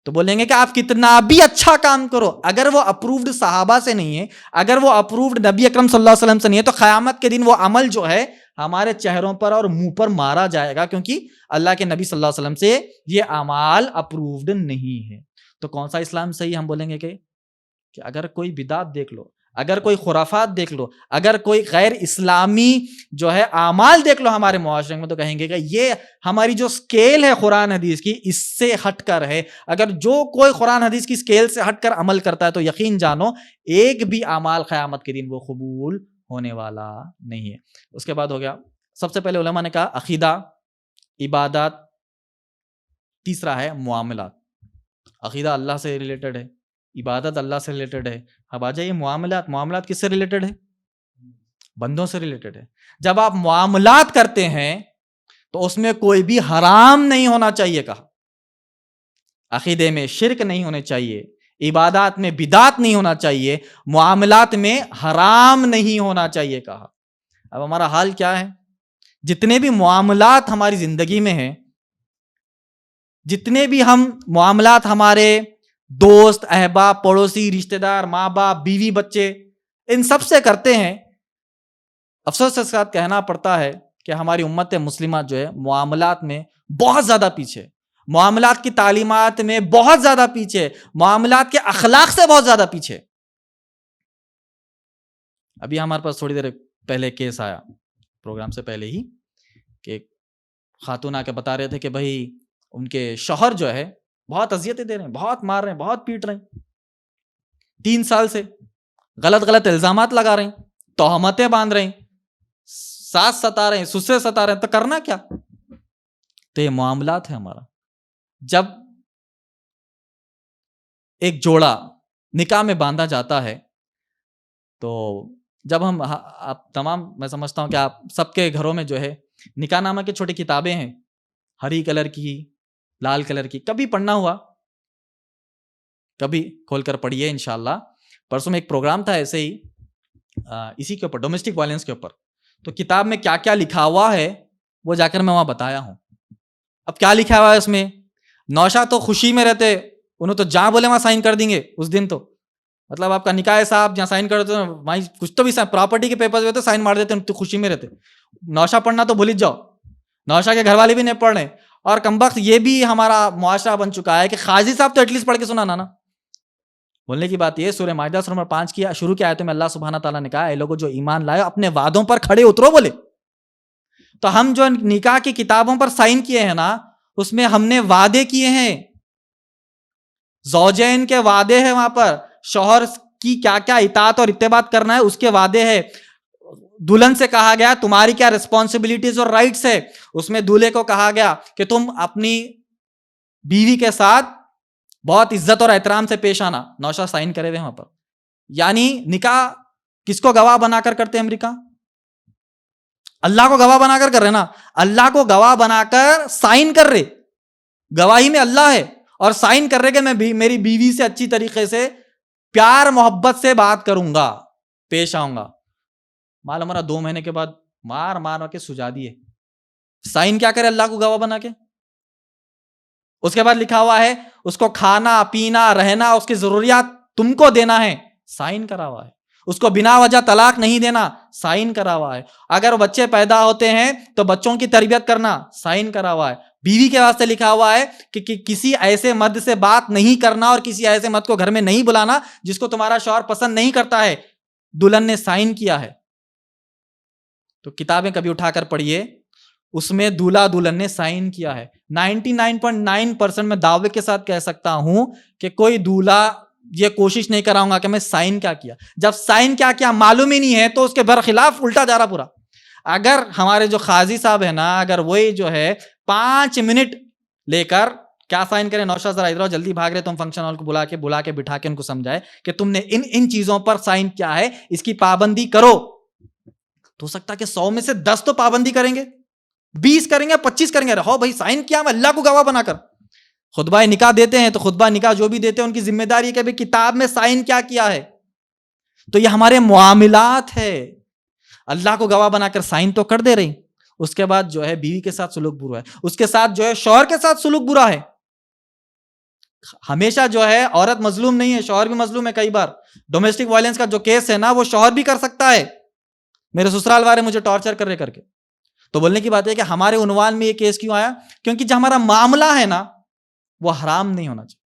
تو بولیں گے کہ آپ کتنا بھی اچھا کام کرو، اگر وہ اپرووڈ صحابہ سے نہیں ہے، اگر وہ اپرووڈ نبی اکرم صلی اللہ علیہ وسلم سے نہیں ہے، تو قیامت کے دن وہ عمل جو ہے ہمارے چہروں پر اور منہ پر مارا جائے گا، کیونکہ اللہ کے نبی صلی اللہ علیہ وسلم سے یہ اعمال اپرووڈ نہیں ہے۔ تو کون سا اسلام صحیح؟ ہم بولیں گے کہ اگر کوئی بدعت دیکھ لو، اگر کوئی خرافات دیکھ لو، اگر کوئی غیر اسلامی جو ہے اعمال دیکھ لو ہمارے معاشرے میں، تو کہیں گے کہ یہ ہماری جو سکیل ہے قرآن حدیث کی، اس سے ہٹ کر ہے۔ اگر جو کوئی قرآن حدیث کی سکیل سے ہٹ کر عمل کرتا ہے تو یقین جانو ایک بھی اعمال قیامت کے دن وہ قبول ہونے والا نہیں ہے۔ اس کے بعد ہو گیا، سب سے پہلے علماء نے کہا عقیدہ، عبادات، تیسرا ہے معاملات۔ عقیدہ اللہ سے ریلیٹڈ ہے، عبادت اللہ سے ریلیٹڈ ہے۔ اب آ جائیے معاملات کس سے ریلیٹڈ ہے؟ بندوں سے ریلیٹڈ ہے۔ جب آپ معاملات کرتے ہیں تو اس میں کوئی بھی حرام نہیں ہونا چاہیے کہا، عقیدے میں شرک نہیں ہونے چاہیے، عبادات میں بدعت نہیں ہونا چاہیے، معاملات میں حرام نہیں ہونا چاہیے کہا۔ اب ہمارا حال کیا ہے؟ جتنے بھی معاملات ہماری زندگی میں ہیں، جتنے بھی ہم معاملات ہمارے دوست، احباب، پڑوسی، رشتہ دار، ماں باپ، بیوی، بچے، ان سب سے کرتے ہیں، افسوس کے ساتھ کہنا پڑتا ہے کہ ہماری امت مسلمہ جو ہے معاملات میں بہت زیادہ پیچھے، معاملات کی تعلیمات میں بہت زیادہ پیچھے، معاملات کے اخلاق سے بہت زیادہ پیچھے۔ ابھی ہمارے پاس تھوڑی دیر پہلے کیس آیا، پروگرام سے پہلے ہی، کہ خاتون آ کے بتا رہے تھے کہ بھائی ان کے شوہر جو ہے بہت اذیتیں دے رہے ہیں، بہت مار رہے ہیں، بہت پیٹ رہے ہیں، 3 سال سے غلط الزامات لگا رہے ہیں، تہمتیں باندھ رہے ہیں، ساس ستا رہے ہیں، سسرے ستا رہے ہیں، تو کرنا کیا؟ تو یہ معاملات ہے ہمارا۔ جب ایک جوڑا نکاح میں باندھا جاتا ہے تو جب ہم آپ تمام، میں سمجھتا ہوں کہ آپ سب کے گھروں میں جو ہے نکاح نامہ کی چھوٹی کتابیں ہیں، ہری کلر کی، لال کلر کی، کبھی پڑھنا ہوا کبھی کھول کر پڑھیے انشاءاللہ۔ پرسوں میں ایک پروگرام تھا ایسے ہی اسی کے اوپر، ڈومیسٹک وائلنس کے اوپر، تو کتاب میں کیا کیا لکھا ہوا ہے وہ جا کر میں وہاں بتایا ہوں۔ اب کیا لکھا ہوا ہے اس میں؟ نوشا تو خوشی میں رہتے، انہوں تو جہاں بولے وہاں سائن کر دیں گے اس دن، تو مطلب آپ کا نکاح ہے صاحب، جہاں سائن کر دیتے وہیں کچھ تو بھی پراپرٹی کے پیپرز ہوتے سائن مار دیتے، تو خوشی میں رہتے۔ نوشا پڑھنا تو بھول جاؤ، نوشا کے گھر والے بھی نہیں پڑھ رہے، اور کمبخت یہ بھی ہمارا معاشرہ بن چکا ہے کہ قاضی صاحب تو ایٹ لیسٹ پڑھ کے سنانا نا۔ بولنے کی بات یہ، سورہ مائدہ سورہ نمبر 5 کی شروع کی آیتوں میں اللہ سبحانہ تعالیٰ نے کہا اے لوگوں جو ایمان لائے اپنے وعدوں پر کھڑے اترو، بولے۔ تو ہم جو نکاح کی کتابوں پر سائن کیے ہیں نا، اس میں ہم نے وعدے کیے ہیں، زوجین کے وعدے ہیں، وہاں پر شوہر کی کیا کیا اطاعت اور اتباع کرنا ہے اس کے وعدے ہیں۔ دلہن سے کہا گیا تمہاری کیا رسپانسبلٹیز اور رائٹس ہے، اس میں دولہے کو کہا گیا کہ تم اپنی بیوی کے ساتھ بہت عزت اور احترام سے پیش آنا۔ نوشا سائن کرے ہوئے وہاں پر۔ یعنی نکاح کس کو گواہ بنا کر کرتے ہیں امریکہ؟ اللہ کو گواہ بنا کر رہے نا، اللہ کو گواہ بنا کر سائن کر رہے، گواہی میں اللہ ہے، اور سائن کر رہے کہ میں میری بیوی سے اچھی طریقے سے پیار محبت سے بات کروں گا، پیش آؤں گا۔ معلوم ہمارا 2 مہینے کے بعد مار کے سجا دیے۔ سائن کیا کرے اللہ کو گواہ بنا کے؟ اس کے بعد لکھا ہوا ہے اس کو کھانا پینا رہنا اس کی ضروریات تم کو دینا ہے، سائن کرا ہوا ہے۔ اس کو بنا وجہ طلاق نہیں دینا، سائن کرا ہوا ہے۔ اگر بچے پیدا ہوتے ہیں تو بچوں کی تربیت کرنا، سائن کرا ہوا ہے۔ بیوی کے واسطے لکھا ہوا ہے کہ کسی ایسے مرد سے بات نہیں کرنا اور کسی ایسے مرد کو گھر میں نہیں بلانا جس کو تمہارا شوہر پسند نہیں کرتا ہے، دلہن نے سائن کیا ہے۔ تو کتابیں کبھی اٹھا کر پڑھیے، اس میں دولہا دلہن نے سائن کیا ہے۔ 99.9% میں دعوے کے ساتھ کہہ سکتا ہوں کہ کوئی دولہا یہ کوشش نہیں کراؤں گا کہ میں سائن کیا کیا، جب سائن کیا معلوم ہی نہیں ہے تو اس کے برخلاف الٹا جا رہا پورا۔ اگر ہمارے جو قاضی صاحب ہے نا، اگر وہی جو ہے 5 منٹ لے کر کیا سائن کرے، نوشا ذرا ادھر جلدی بھاگ رہے، تم فنکشن ہال کو بلا کے بٹھا کے ان کو سمجھائے کہ تم نے ان چیزوں پر سائن کیا ہے، اس کی پابندی کرو، تو ہو سکتا ہے کہ 100 میں سے 10 تو پابندی کریں گے، 20 کریں گے، 25 کریں گے، رہو بھائی سائن کیا میں اللہ کو گواہ بنا کر۔ خطبہ نکاح دیتے ہیں تو خطبہ نکاح جو بھی دیتے ہیں ان کی ذمہ داری ہے کہ بھائی کتاب میں سائن کیا ہے۔ تو یہ ہمارے معاملات ہے، اللہ کو گواہ بنا کر سائن تو کر دے رہی، اس کے بعد جو ہے بیوی کے ساتھ سلوک برا ہے، اس کے ساتھ جو ہے شوہر کے ساتھ سلوک برا ہے۔ ہمیشہ جو ہے عورت مظلوم نہیں ہے, شوہر بھی مظلوم ہے. کئی بار ڈومیسٹک وائلنس کا جو کیس ہے نا, وہ شوہر بھی کر سکتا ہے. میرے سسرال والے مجھے ٹارچر کر کے. تو بولنے کی بات ہے کہ ہمارے عنوان میں یہ کیس کیوں آیا؟ کیونکہ جو ہمارا معاملہ ہے نا وہ حرام نہیں ہونا چاہیے.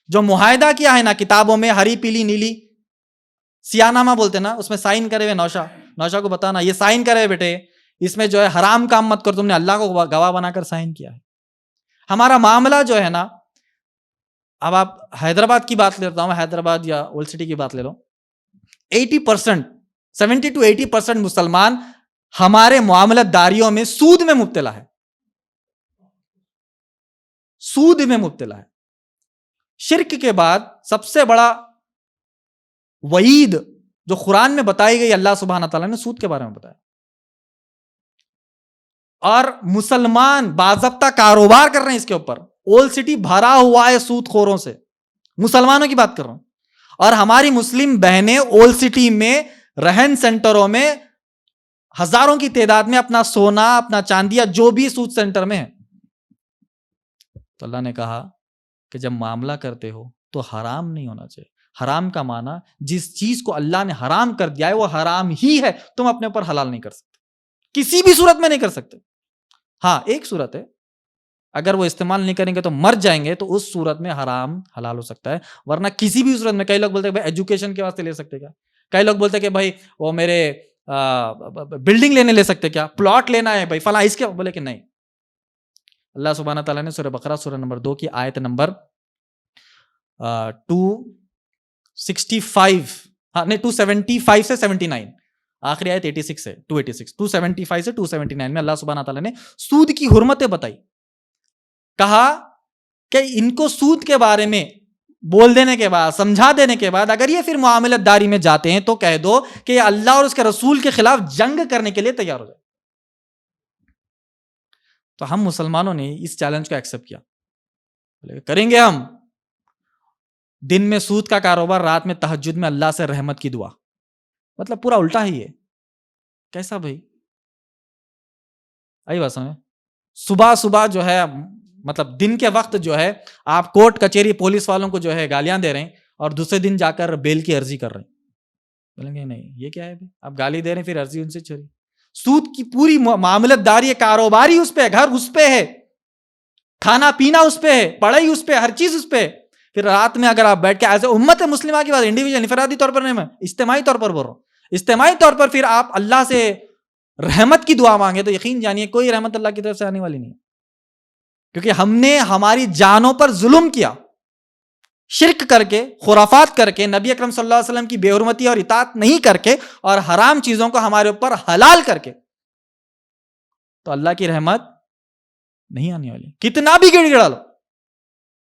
جو معاہدہ کیا ہے نا کتابوں میں, ہری پیلی نیلی سیاہ نامہ بولتے نا, اس میں سائن کرے ہوئے, نوشا کو بتانا یہ سائن کرے بیٹے, اس میں جو ہے حرام کام مت کرو, تم نے اللہ کو گواہ بنا کر سائن کیا ہے. ہمارا معاملہ جو ہے نا, اب آپ حیدرآباد کی بات لیتا ہوں, حیدرآباد یا اولڈ سٹی کی بات لے لو, 80% 70 to 80% مسلمان ہمارے معاملت داریوں میں سود میں مبتلا ہے. سود میں مبتلا ہے. شرک کے بعد سب سے بڑا وعید جو قرآن میں بتائی گئی اللہ سبحانہ تعالیٰ نے سود کے بارے میں بتایا. اور مسلمان باضابطہ کاروبار کر رہے ہیں اس کے اوپر. اولڈ سٹی بھرا ہوا ہے سود خوروں سے, مسلمانوں کی بات کر رہا ہوں. اور ہماری مسلم بہنیں اولڈ سٹی میں رہن سینٹروں میں ہزاروں کی تعداد میں اپنا سونا, اپنا چاندیا جو بھی سود سینٹر میں ہے. تو اللہ نے کہا کہ جب معاملہ کرتے ہو تو حرام نہیں ہونا چاہیے. حرام کا معنی جس چیز کو اللہ نے حرام کر دیا ہے وہ حرام ہی ہے, تم اپنے اوپر حلال نہیں کر سکتے, کسی بھی صورت میں نہیں کر سکتے. ہاں ایک صورت ہے, اگر وہ استعمال نہیں کریں گے تو مر جائیں گے, تو اس صورت میں حرام حلال ہو سکتا ہے. ورنہ کسی بھی صورت میں, کئی لوگ بولتے ہیں بھائی ایجوکیشن کے واسطے لے سکتے کیا, کئی لوگ بولتے ہیں کہ بھائی وہ میرے بلڈنگ لینے لے سکتے کیا, پلاٹ لینا ہے بھائی فلاں, اس کے بولے کہ نہیں. اللہ سبحانہ تعالیٰ نے سورہ بقرہ سورہ نمبر 2 کی آیت نمبر 265 275 سے 79, آخری آیت 86 ہے, 275 سے 279 میں اللہ سبحانہ تعالیٰ نے سود کی حرمتیں بتائی. کہا کہ ان کو سود کے بارے میں بول دینے کے بعد, سمجھا دینے کے بعد, اگر یہ پھر معاملت داری میں جاتے ہیں تو کہہ دو کہ یہ اللہ اور اس کے رسول کے خلاف جنگ کرنے کے لیے تیار ہو جائے. تو ہم مسلمانوں نے اس چیلنج کو ایکسپٹ کیا, کریں گے ہم. دن میں سود کا کاروبار, رات میں تہجد میں اللہ سے رحمت کی دعا. مطلب پورا الٹا ہی ہے. کیسا بھائی؟ آئی بات سمجھ. صبح جو ہے, مطلب دن کے وقت جو ہے آپ کورٹ کچہری پولیس والوں کو جو ہے گالیاں دے رہے ہیں, اور دوسرے دن جا کر بیل کی عرضی کر رہے ہیں. بولیں گے نہیں یہ کیا ہے بھائی, آپ گالی دے رہے ہیں پھر عرضی ان سے چوری. سود کی پوری معاملت داری, کاروبار ہی اس پہ ہے, گھر اس پہ ہے, کھانا پینا اس پہ ہے, پڑھائی اس پہ, ہر چیز اس پہ. پھر رات میں اگر آپ بیٹھ کے ایسے امت مسلمہ کی بات, انڈیویجل انفرادی طور پر نہیں, میں اجتماعی طور پر بول رہا ہوں, اجتماعی طور پر پھر آپ اللہ سے رحمت کی دعا مانگے تو یقین جانیے کوئی رحمت اللہ کی طرف سے آنے والی نہیں, کیونکہ ہم نے ہماری جانوں پر ظلم کیا, شرک کر کے, خرافات کر کے, نبی اکرم صلی اللہ علیہ وسلم کی بے حرمتی اور اطاعت نہیں کر کے, اور حرام چیزوں کو ہمارے اوپر حلال کر کے, تو اللہ کی رحمت نہیں آنے والی. کتنا بھی گڑ گڑا لو,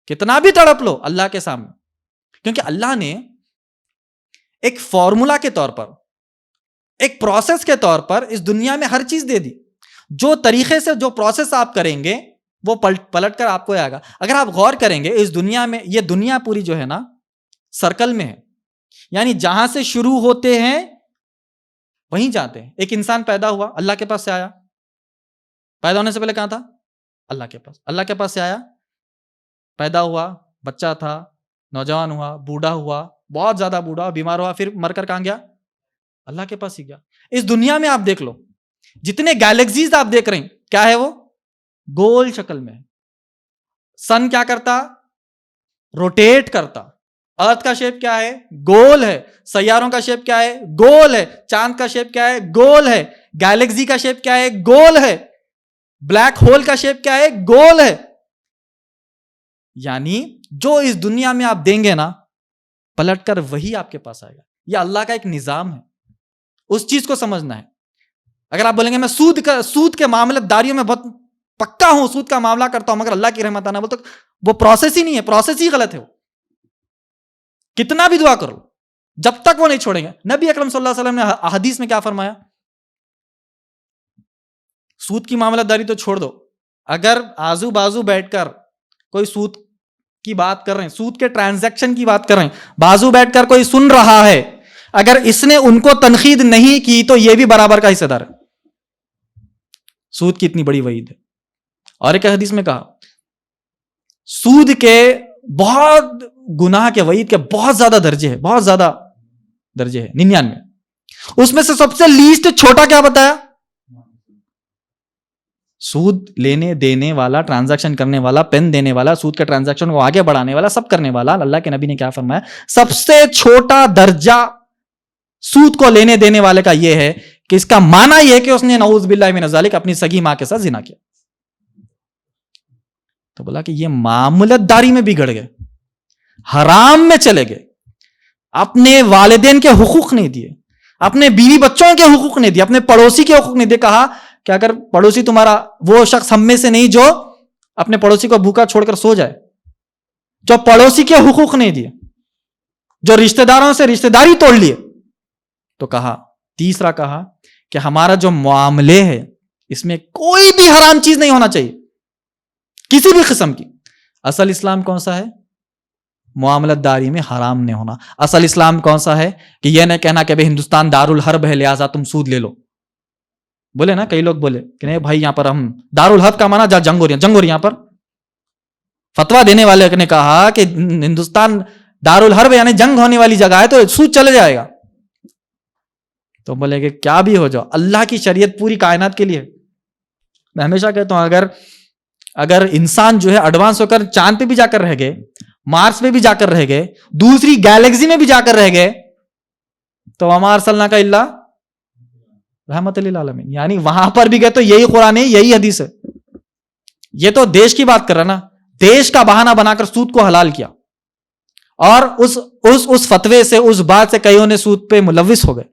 کتنا بھی تڑپ لو اللہ کے سامنے, کیونکہ اللہ نے ایک فارمولا کے طور پر, ایک پروسیس کے طور پر اس دنیا میں ہر چیز دے دی. جو طریقے سے جو پروسیس آپ کریں گے وہ پلٹ کر آپ کو آئے گا. اگر آپ غور کریں گے اس دنیا میں, یہ دنیا پوری جو ہے نا سرکل میں ہے, یعنی جہاں سے شروع ہوتے ہیں وہیں جاتے ہیں. ایک انسان پیدا ہوا, اللہ کے پاس سے آیا, پیدا ہونے سے پہلے کہاں تھا؟ اللہ کے پاس. اللہ کے پاس سے آیا, پیدا ہوا, بچہ تھا, نوجوان ہوا, بوڑھا ہوا, بہت زیادہ بوڑھا, بیمار ہوا, پھر مر کر کہاں گیا؟ اللہ کے پاس ہی گیا. اس دنیا میں آپ دیکھ لو, جتنے گیلیکسیز آپ دیکھ رہے ہیں کیا ہے, وہ گول شکل میں. سن کیا کرتا؟ روٹیٹ کرتا. ارتھ کا شیپ کیا ہے؟ گول ہے. سیاروں کا شیپ کیا ہے؟ گول ہے. چاند کا شیپ کیا ہے؟ گول ہے. گیلیکسی کا شیپ کیا ہے؟ گول ہے. بلیک ہول کا شیپ کیا ہے؟ گول ہے. یعنی جو اس دنیا میں آپ دیں گے نا, پلٹ کر وہی آپ کے پاس آئے گا. یہ اللہ کا ایک نظام ہے, اس چیز کو سمجھنا ہے. اگر آپ بولیں گے میں سود کے معاملت داریوں میں بہت پکا ہوں, سود کا معاملہ کرتا ہوں, مگر اللہ کی رحمت آنا, تو وہ پروسیس ہی نہیں ہے, پروسیس ہی غلط ہے. وہ کتنا بھی دعا کرو جب تک وہ نہیں چھوڑیں گے. نبی اکرم صلی اللہ علیہ وسلم نے احادیث میں کیا فرمایا؟ سود کی معاملت داری تو چھوڑ دو, اگر آزو بازو بیٹھ کر کوئی سود کی بات کر رہے ہیں, سود کے ٹرانزیکشن کی بات کر رہے ہیں, بازو بیٹھ کر کوئی سن رہا ہے, اگر اس نے ان کو تنقید نہیں کی تو یہ بھی برابر کا حصہ دار ہے. سود کی اتنی بڑی وعید ہے. اور ایک حدیث میں کہا سود کے بہت گناہ کے وعید کے بہت زیادہ درجے ہے، بہت زیادہ درجے ہے 99. اس میں سے سب سے لیسٹ چھوٹا کیا بتایا؟ سود لینے دینے والا، ٹرانزیکشن کرنے والا، پین دینے والا، سود کے ٹرانزیکشن کو آگے بڑھانے والا، سب کرنے والا. اللہ کے نبی نے کیا فرمایا؟ سب سے چھوٹا درجہ سود کو لینے دینے والے کا یہ ہے کہ اس کا معنی یہ ہے کہ اس نے نعوذ باللہ من ذالک اپنی سگی ماں کے ساتھ زنا کیا. تو بولا کہ یہ معاملت داری میں بگڑ گئے، حرام میں چلے گئے، اپنے والدین کے حقوق نہیں دیے، اپنے بیوی بچوں کے حقوق نہیں دیے، اپنے پڑوسی کے حقوق نہیں دیے. کہا کہ اگر پڑوسی تمہارا وہ شخص ہم میں سے نہیں جو اپنے پڑوسی کو بھوکا چھوڑ کر سو جائے، جو پڑوسی کے حقوق نہیں دیے، جو رشتہ داروں سے رشتہ داری توڑ لیے. تو کہا تیسرا کہا کہ ہمارا جو معاملے ہے اس میں کوئی بھی حرام چیز نہیں ہونا چاہیے کسی بھی قسم کی. اصل اسلام کون سا ہے؟ معاملت داری میں حرام نہیں ہونا. اصل اسلام کون سا ہے؟ کہ یہ نہ کہنا کہ بھائی ہندوستان دارالحرب ہے لہٰذا تم سود لے لو. بولے نا کئی لوگ بولے کہ نہیں بھائی یہاں پر ہم دارالحرب کا مانا جہاں جنگ ہو رہی یہاں پر فتوا دینے والے نے کہا کہ ہندوستان دارالحرب یعنی جنگ ہونے والی جگہ ہے تو سود چلے جائے گا. تو بولے کہ کیا بھی ہو جاؤ، اللہ کی شریعت پوری کائنات کے لیے. میں ہمیشہ کہتا ہوں اگر انسان جو ہے ایڈوانس ہو کر چاند پہ بھی جا کر رہ گئے، مارس پہ بھی جا کر رہ گئے، دوسری گیلیکسی میں بھی جا کر رہ گئے، تو وما ارسلناک الا رحمت للعالمین، یعنی وہاں پر بھی گئے تو یہی قرآن ہے، یہی حدیث ہے. یہ تو دیش کی بات کر رہا نا، دیش کا بہانہ بنا کر سود کو حلال کیا، اور اس فتوے سے، اس بات سے کئیوں نے سود پہ ملوث ہو گئے.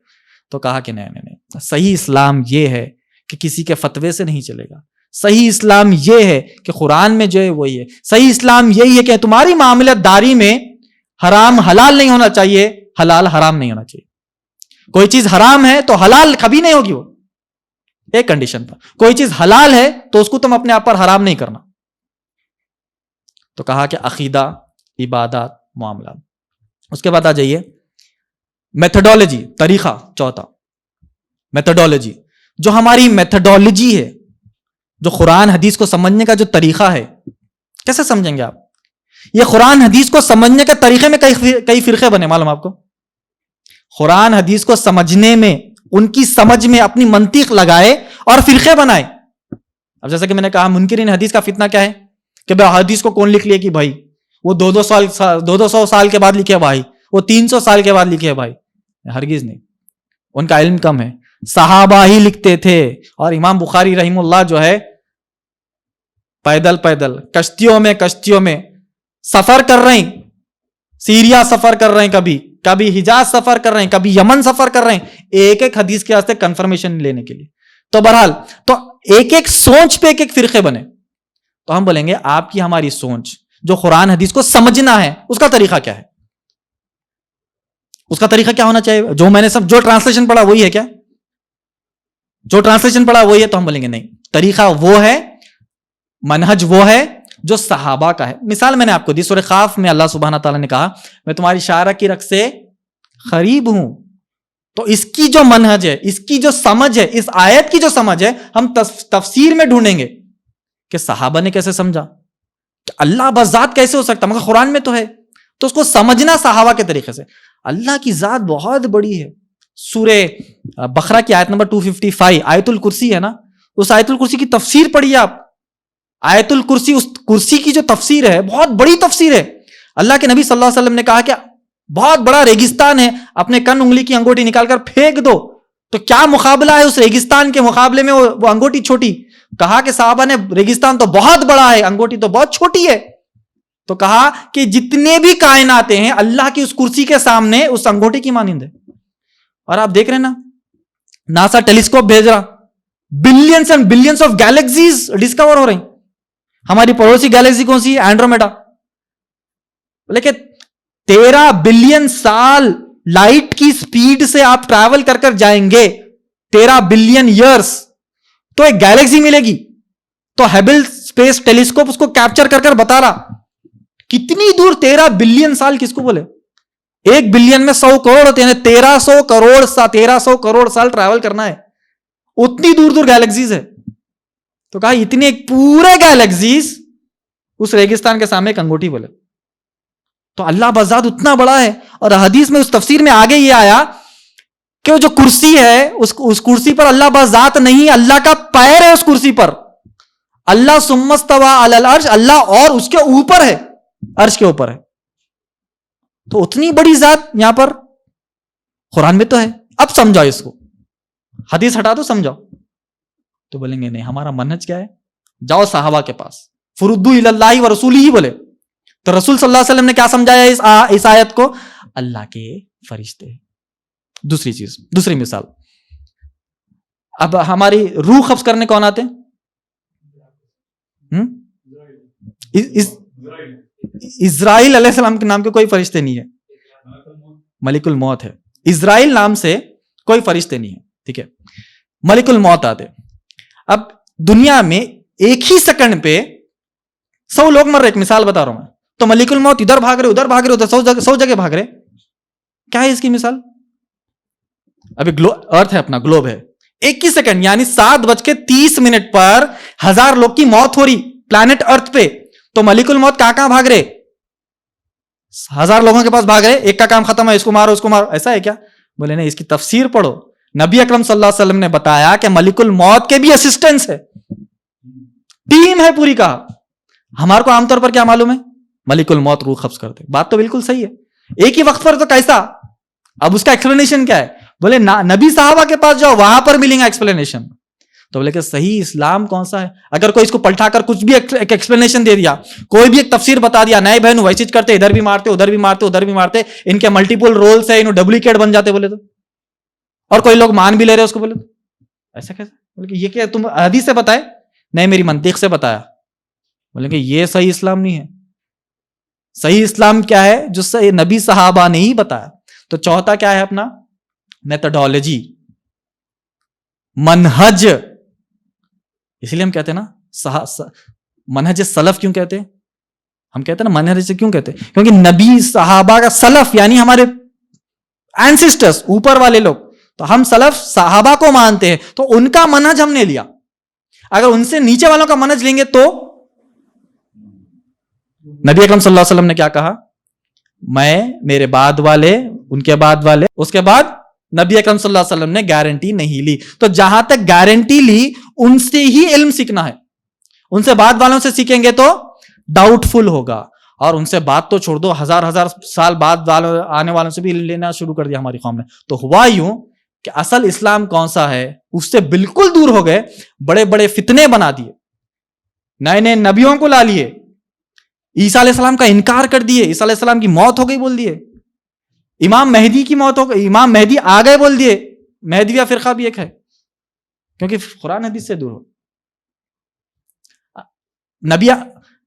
تو کہا کہ نہیں، صحیح اسلام یہ ہے کہ کسی کے فتوے سے نہیں چلے گا. صحیح اسلام یہ ہے کہ قرآن میں جو ہے وہی ہے. صحیح اسلام یہی ہے کہ تمہاری معاملت داری میں حرام حلال نہیں ہونا چاہیے، حلال حرام نہیں ہونا چاہیے. کوئی چیز حرام ہے تو حلال کبھی نہیں ہوگی. وہ ایک کنڈیشن پر، کوئی چیز حلال ہے تو اس کو تم اپنے آپ پر حرام نہیں کرنا. تو کہا کہ عقیدہ، عبادات، معاملات. اس کے بعد آ جائیے میتھڈولوجی، طریقہ. چوتھا میتھڈولوجی، جو ہماری میتھڈولوجی ہے، جو قرآن حدیث کو سمجھنے کا جو طریقہ ہے. کیسے سمجھیں گے آپ؟ یہ قرآن حدیث کو سمجھنے کے طریقے میں کئی فرقے بنے، معلوم آپ کو. قرآن حدیث کو سمجھنے میں، ان کی سمجھ میں اپنی منطق لگائے اور فرقے بنائے. اب جیسا کہ میں نے کہا منکرین حدیث کا فتنہ کیا ہے کہ بھائی حدیث کو کون لکھ لیا کہ بھائی وہ 200 سال کے بعد لکھے بھائی، وہ 300 سال کے بعد لکھے بھائی. ہرگز نہیں، ان کا علم کم ہے. صحابہ ہی لکھتے تھے. اور امام بخاری رحم اللہ جو ہے پیدل کشتیوں میں سفر کر رہے ہیں، سیریا سفر کر رہے ہیں، کبھی حجاز سفر کر رہے ہیں، کبھی یمن سفر کر رہے ہیں، ایک حدیث کے واسطے کنفرمیشن لینے کے لیے. تو بہرحال تو ایک سوچ پہ ایک فرقے بنے. تو ہم بولیں گے آپ کی ہماری سوچ جو قرآن حدیث کو سمجھنا ہے اس کا طریقہ کیا ہے؟ اس کا طریقہ کیا ہونا چاہیے؟ جو میں نے جو ٹرانسلیشن پڑھا وہی ہے کیا؟ جو ٹرانسلیشن پڑھا وہی ہے؟ تو ہم بولیں گے نہیں، طریقہ وہ ہے، منہج وہ ہے جو صحابہ کا ہے. مثال میں نے آپ کو دی، سورہ قاف میں اللہ سبحانہ تعالیٰ نے کہا میں تمہاری شارہ کی رگ سے قریب ہوں. تو اس کی جو منہج ہے، اس کی جو سمجھ ہے، اس آیت کی جو سمجھ ہے، ہم تفسیر میں ڈھونڈیں گے کہ صحابہ نے کیسے سمجھا، کہ اللہ بذات کیسے ہو سکتا، مگر قرآن میں تو ہے. تو اس کو سمجھنا صحابہ کے طریقے سے. اللہ کی ذات بہت بڑی ہے. سورہ بقرہ کی آیت نمبر 255 آیت الکرسی ہے نا، اس آیت الکرسی کی تفسیر پڑھیے آپ. آیت الکرسی، اس کرسی کی جو تفسیر ہے بہت بڑی تفسیر ہے. اللہ کے نبی صلی اللہ علیہ وسلم نے کہا کہ بہت بڑا ریگستان ہے، اپنے کن انگلی کی انگوٹھی نکال کر پھینک دو تو کیا مقابلہ ہے اس ریگستان کے مقابلے میں وہ انگوٹھی چھوٹی. کہا کہ صحابہ نے ریگستان تو بہت بڑا ہے، انگوٹھی تو بہت چھوٹی ہے. تو کہا کہ جتنے بھی کائناتیں ہیں اللہ کی اس کرسی کے سامنے اس انگوٹھی کی مانند ہے. اور آپ دیکھ رہے ہیں نا، ناسا ٹیلیسکوپ بھیج رہا، billions and billions of galaxies discover ہو رہی. ہماری پڑوسی گیلیکسی کون سی ہے؟ اینڈرومیڈا. لیکن 13 بلین سال لائٹ کی سپیڈ سے آپ ٹریول کر جائیں گے، 13 بلین ایئرس، تو ایک گیلیکسی ملے گی. تو ہیبل اسپیس ٹیلیسکوپ اس کو کیپچر کر بتا رہا کتنی دور. 13 بلین سال کس کو بولے؟ 1 بلین میں 100 کروڑ ہوتے ہیں، 1300 کروڑ سال ٹریول کرنا ہے. اتنی دور دور گیلیکسیز ہے. تو کہا اتنے پورے گیلیکسیز اس ریگستان کے سامنے ایک انگوٹھی بولے. تو اللہ بذات اتنا بڑا ہے. اور حدیث میں اس تفسیر میں آگے یہ آیا کہ وہ جو کرسی ہے اس کرسی پر اللہ بذات نہیں, اللہ کا پیر ہے اس کرسی پر. اللہ ثم استوى علی العرش, اللہ اور اس کے اوپر ہے, عرش کے اوپر ہے. تو اتنی بڑی ذات یہاں پر قرآن میں تو ہے. اب سمجھاؤ اس کو, حدیث ہٹا دو سمجھاؤ. تو بولیں گے نہیں, ہمارا منہج کیا ہے, جاؤ صحابہ کے پاس, فردو الی اللہ و رسول ہی بولے. تو رسول صلی اللہ علیہ وسلم نے کیا سمجھایا اس آیت کو, اللہ کے فرشتے. دوسری چیز, دوسری مثال, اب ہماری روح قبض کرنے کون آتے ہیں؟ اسرائیل علیہ السلام کے نام کے کوئی فرشتے نہیں ہے, ملک الموت ہے. اسرائیل نام سے کوئی فرشتے نہیں ہے, ٹھیک ہے, ملک الموت آتے. اب دنیا میں ایک ہی سیکنڈ پہ 100 لوگ مر رہے, ایک مثال بتا رہا ہوں میں, تو ملک الموت ادھر بھاگ رہے, ادھر بھاگ رہے, ادھر 100 جگہ بھاگ رہے. کیا ہے اس کی مثال؟ ابھی ارتھ ہے اپنا, گلوب ہے, ایک ہی سیکنڈ یعنی 7:30 پر 1000 لوگ کی موت ہو رہی پلانٹ ارتھ پہ. تو ملک الموت کہاں بھاگ رہے؟ 1000 لوگوں کے پاس بھاگ رہے, ایک کا کام ختم ہے, اس کو مارو اس کو مارو. ایسا ہے کیا؟ بولے نہیں, اس کی تفسیر پڑھو. نبی اکرم صلی اللہ علیہ وسلم نے بتایا کہ ملک الموت کے بھی اسسٹنٹس ہے, ٹیم ہے پوری. کا ہمارے کو عام طور پر کیا معلوم ہے, ملک الموت روح قبض کرتے. بات تو بالکل صحیح ہے, ایک ہی وقت پر تو کیسا؟ اب اس کا ایکسپلینیشن کیا ہے؟ بولے نبی صحابہ کے پاس جاؤ, وہاں پر ملیں گا ایکسپلینیشن. تو بولے کہ صحیح اسلام کون سا ہے؟ اگر کوئی اس کو پلٹا کر کچھ بھی ایک ایکسپلینیشن دے دیا, کوئی بھی ایک تفسیر بتا دیا, نئے بہن ویسے کرتے, ادھر بھی مارتے, ادھر بھی مارتے, ادھر بھی مارتے, ان کے ملٹیپل رولس ہے, انہوں ڈپلیکیٹ بن جاتے بولے تو, اور کوئی لوگ مان بھی لے رہے اس کو. بولے تو ایسا کیسے؟ بولے کہ یہ کیا تم حدیث سے بتائے؟ نہیں, میری منطق سے بتایا. بولے کہ یہ صحیح اسلام نہیں ہے. صحیح اسلام کیا ہے؟ جو نبی صحابہ نے ہی بتایا. تو چوتھا کیا ہے اپنا؟ میتھڈالوجی, منہج. اس لیے ہم کہتے ہیں نا منہج سلف. کیوں کہتے ہیں ہم؟ کہتے ہیں نا منہج سے کیوں کہتے ہیں؟ کیونکہ نبی صحابہ کا سلف یعنی ہمارے اینسسٹرز, اوپر والے لوگ. تو ہم سلف صحابہ کو مانتے ہیں, تو ان کا منہج ہم نے لیا. اگر ان سے نیچے والوں کا منہج لیں گے تو نبی اکرم صلی اللہ علیہ وسلم نے کیا کہا؟ میں, میرے بعد والے, ان کے بعد والے, اس کے بعد نبی اکرم صلی اللہ علیہ وسلم نے گارنٹی نہیں لی. تو جہاں تک گارنٹی لی ان سے ہی علم سیکھنا ہے. ان سے بعد والوں سے سیکھیں گے تو ڈاؤٹ فل ہوگا. اور ان سے بات تو چھوڑ دو, 1000 سال بعد آنے والوں سے بھی لینا شروع کر دیا ہماری قوم نے. تو ہوا یوں کہ اصل اسلام کون سا ہے اس سے بالکل دور ہو گئے, بڑے بڑے فتنے بنا دیے, نئے نئے نبیوں کو لا لیے, عیسیٰ علیہ السلام کا انکار کر دیے, عیسیٰ علیہ السلام کی موت ہو گئی بول دیے, امام مہدی کی موت ہو گئی, امام مہدی آ گئے بول دیے. مہدیہ فرقہ بھی ایک ہے, کیونکہ قرآن حدیث سے دور ہو.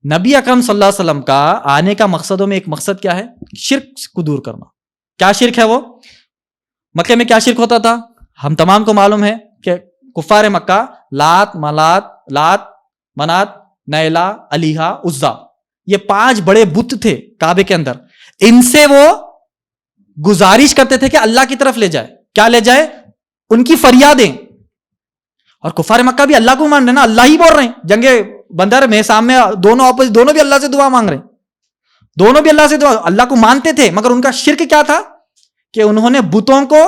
نبی اکرم صلی اللہ علیہ وسلم کا آنے کا مقصدوں میں ایک مقصد کیا ہے؟ شرک کو دور کرنا. کیا شرک ہے وہ؟ مکے میں کیا شرک ہوتا تھا؟ ہم تمام کو معلوم ہے کہ کفار مکہ لات منات نیلا علیہا عزا, یہ 5 بڑے بت تھے کعبے کے اندر. ان سے وہ گزارش کرتے تھے کہ اللہ کی طرف لے جائے. کیا لے جائے؟ ان کی فریادیں. اور کفار مکہ بھی اللہ کو مان رہے نا, اللہ ہی بول رہے ہیں. جنگ بدر میں سامنے دونوں بھی اللہ سے دعا مانگ رہے ہیں, دونوں بھی اللہ سے دعا, اللہ کو مانتے تھے. مگر ان کا شرک کیا تھا کہ انہوں نے بتوں کو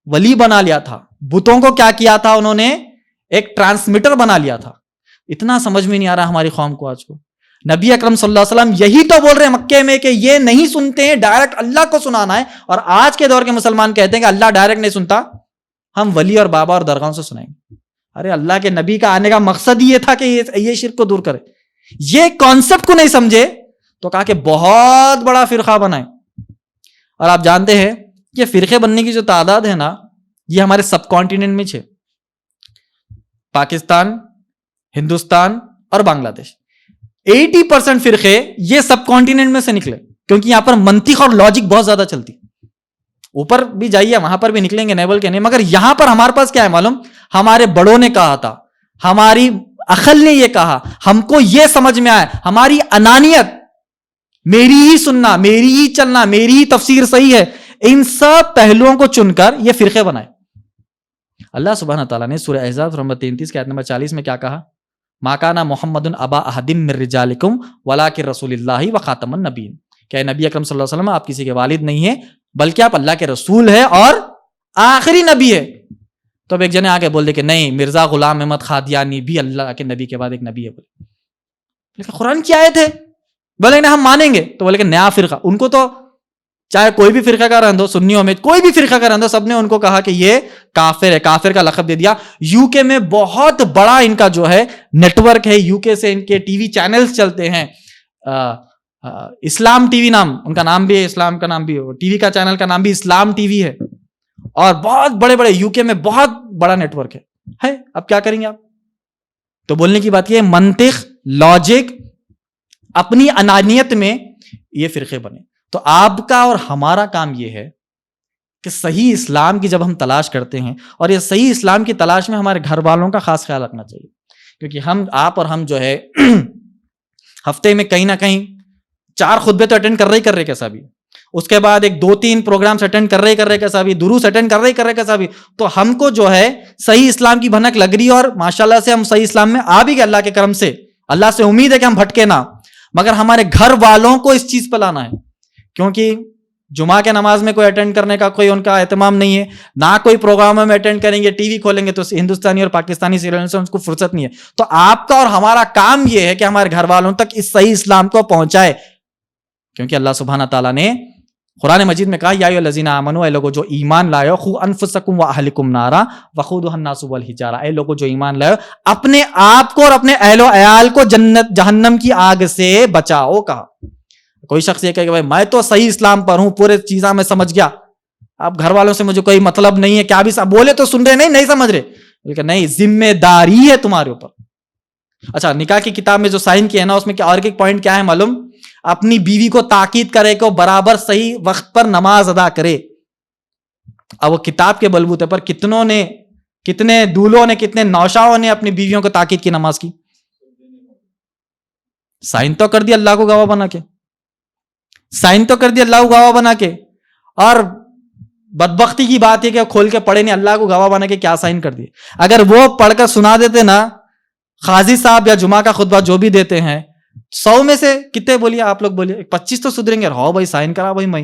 ولی بنا لیا تھا. بتوں کو کیا کیا تھا انہوں نے؟ ایک ٹرانسمیٹر بنا لیا تھا. اتنا سمجھ میں نہیں آ رہا ہماری قوم کو آج کو. نبی اکرم صلی اللہ علیہ وسلم یہی تو بول رہے ہیں مکے میں کہ یہ نہیں سنتے ہیں, ڈائریکٹ اللہ کو سنانا ہے. اور آج کے دور کے مسلمان کہتے ہیں کہ اللہ ڈائریکٹ نہیں سنتا, ہم ولی اور بابا اور درگاہوں سے سنائیں گے. ارے اللہ کے نبی کا آنے کا مقصد ہی یہ تھا کہ یہ شرک کو دور کرے. یہ کانسیپٹ کو نہیں سمجھے تو کہا کہ بہت بڑا فرقہ بنائے. اور آپ جانتے ہیں کہ فرقے بننے کی جو تعداد ہے نا, یہ ہمارے سب کانٹیننٹ میں ہے, پاکستان, ہندوستان اور بنگلہ دیش. 80% فرقے یہ سب کانٹیننٹ میں سے نکلے, کیونکہ یہاں پر منطق اور لاجک بہت زیادہ چلتی. اوپر بھی جائیے وہاں پر بھی نکلیں گے, نیبل کے نہیں. مگر یہاں پر ہمارے پاس کیا ہے معلوم؟ ہمارے بڑوں نے کہا تھا, ہماری عقل نے یہ کہا, ہم کو یہ سمجھ میں آیا, ہماری انانیت, میری ہی سننا, میری ہی چلنا, میری ہی تفسیر صحیح ہے, ان سب پہلوؤں کو چن کر یہ فرقے بنائے. اللہ سبحانہ تعالیٰ نے سورہ احزاب نمبر 33 کے آیت نمبر 40 میں کیا کہا؟ ما کان محمد ابا احد من رجالکم ولکن رسول اللہ و خاتم النبیین. کہ نبی اکرم صلی اللہ علیہ وسلم آپ کسی کے والد نہیں ہیں بلکہ آپ اللہ کے رسول ہیں اور آخری نبی ہے. تو اب ایک جنے آ کے بول دے کہ نہیں مرزا غلام احمد قادیانی بھی اللہ کے نبی کے بعد ایک نبی ہے. لیکن قرآن کی آیت ہے. بولے ہم مانیں گے. تو بولے کہ نیا فرقہ, ان کو تو چاہے کوئی بھی فرقہ کا رہندو, سنیوں میں کوئی بھی فرقہ کا رہندو, سب نے ان کو کہا کہ یہ کافر ہے, کافر کا لقب دے دیا. یو کے میں بہت بڑا ان کا جو ہے نیٹ ورک ہے, یو کے سے ان کے ٹی وی چینلز چلتے ہیں, اسلام ٹی وی نام ان کا نام بھی ہے, اسلام کا نام بھی ہے, ٹی وی کا چینل کا نام بھی اسلام ٹی وی ہے, اور بہت بڑے بڑے یو کے میں بہت بڑا نیٹ ورک ہے. اب کیا کریں گے آپ؟ تو بولنے کی بات یہ منطق, لاجک, اپنی انانیت میں یہ فرقے بنے. تو آپ کا اور ہمارا کام یہ ہے کہ صحیح اسلام کی جب ہم تلاش کرتے ہیں, اور یہ صحیح اسلام کی تلاش میں ہمارے گھر والوں کا خاص خیال رکھنا چاہیے, کیونکہ آپ اور ہم جو ہے ہفتے میں کہیں نہ کہیں 4 خطبے تو اٹینڈ کر رہے کیسا بھی, اس کے بعد ایک 2-3 پروگرامز اٹینڈ کر رہے کیسا بھی, دروس اٹینڈ کر رہے کیسا بھی. تو ہم کو جو ہے صحیح اسلام کی بھنک لگ رہی ہے, اور ماشاءاللہ سے ہم صحیح اسلام میں آ بھی گئے اللہ کے کرم سے. اللہ سے امید ہے کہ ہم بھٹکے نہ, مگر ہمارے گھر والوں کو اس چیز پہ لانا ہے, کیونکہ جمعہ کے نماز میں کوئی اٹینڈ کرنے کا کوئی ان کا اہتمام نہیں ہے, نہ کوئی پروگرام میں اٹینڈ کریں گے, ٹی وی کھولیں گے تو ہندوستانی اور پاکستانی سیریل سے ان کو فرصت نہیں ہے. تو آپ کا اور ہمارا کام یہ ہے کہ ہمارے گھر والوں تک اس صحیح اسلام کو پہنچائے, کیونکہ اللہ سبحانہ تعالیٰ نے قرآن مجید میں کہا یا ایھا الذین آمنوا, اے لوگو جو ایمان لائے ہو, قوا انفسکم واہلکم نارا وقودھا الناس والحجارہ, اے لوگو جو ایمان لائے ہو اپنے آپ کو اور اپنے اہل و عیال کو جہنم کی آگ سے بچاؤ. کہا کوئی شخص یہ کہے کہ بھائی میں تو صحیح اسلام پر ہوں, پورے چیزاں میں سمجھ گیا, اب گھر والوں سے مجھے کوئی مطلب نہیں ہے, کیا بھی بولے تو سن رہے, نہیں سمجھ رہے. لیکن نہیں, ذمہ داری ہے تمہارے اوپر. اچھا, نکاح کی کتاب میں جو سائن کیا ہے نا, اس میں اور ایک پوائنٹ کیا ہے معلوم, اپنی بیوی کو تاکید کرے کہ برابر صحیح وقت پر نماز ادا کرے. اب وہ کتاب کے بلبوتے پر کتنے دولوں نے, کتنے نوشاؤں نے اپنی بیویوں کو تاکید کی نماز کی, سائن تو کر دیا اللہ کو گواہ بنا کے, سائن تو کر دیا اللہ کو گواہ بنا کے, اور بدبختی کی بات ہے کہ کھول کے پڑھے نہیں, اللہ کو گواہ بنا کے کیا سائن کر دیے. اگر وہ پڑھ کر سنا دیتے نا قاضی صاحب یا جمعہ کا خطبہ جو بھی دیتے ہیں, 100 میں سے کتنے بولیے آپ لوگ, بولیے 25 تو سدھریں گے. ہاں بھائی سائن کرا بھائی, میں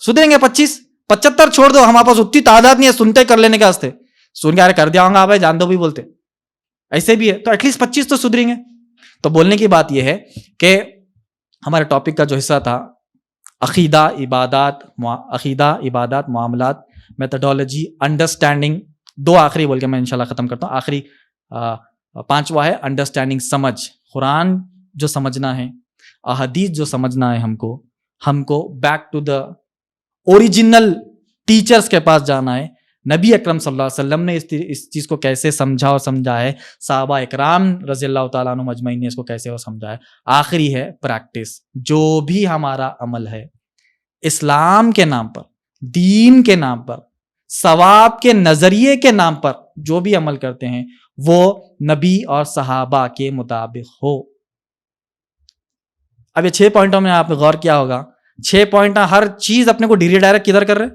سدھریں گے 25, 75 چھوڑ دو, ہمارے پاس اتنی تعداد نہیں ہے سنتے کر لینے کے واسطے, سن کے ارے کر دیا ہوں گا بھائی جان دو بھی بولتے, ایسے بھی ہے, تو ایٹ لیسٹ 25 تو سدھریں گے. تو بولنے کی بات یہ ہے کہ ہمارے ٹاپک کا جو حصہ تھا عقیدہ عبادات معاملات, میتھڈالوجی, انڈرسٹینڈنگ, 2 آخری بول کے میں انشاءاللہ ختم کرتا ہوں. آخری 5واں ہے انڈرسٹینڈنگ, سمجھ, قرآن جو سمجھنا ہے, احادیث جو سمجھنا ہے, ہم کو back to the original teachers کے پاس جانا ہے. نبی اکرم صلی اللہ علیہ وسلم نے اس چیز کو کیسے سمجھا اور سمجھا ہے, صحابہ اکرام رضی اللہ تعالیٰ عنہ مجمعین نے اس کو کیسے اور سمجھا ہے. آخری ہے پریکٹس, جو بھی ہمارا عمل ہے اسلام کے نام پر, دین کے نام پر, ثواب کے نظریے کے نام پر جو بھی عمل کرتے ہیں وہ نبی اور صحابہ کے مطابق ہو. اب یہ 6 پوائنٹوں میں آپ نے غور کیا ہوگا, 6 پوائنٹ ہر چیز اپنے کو ڈائریکٹ کدھر کر رہے,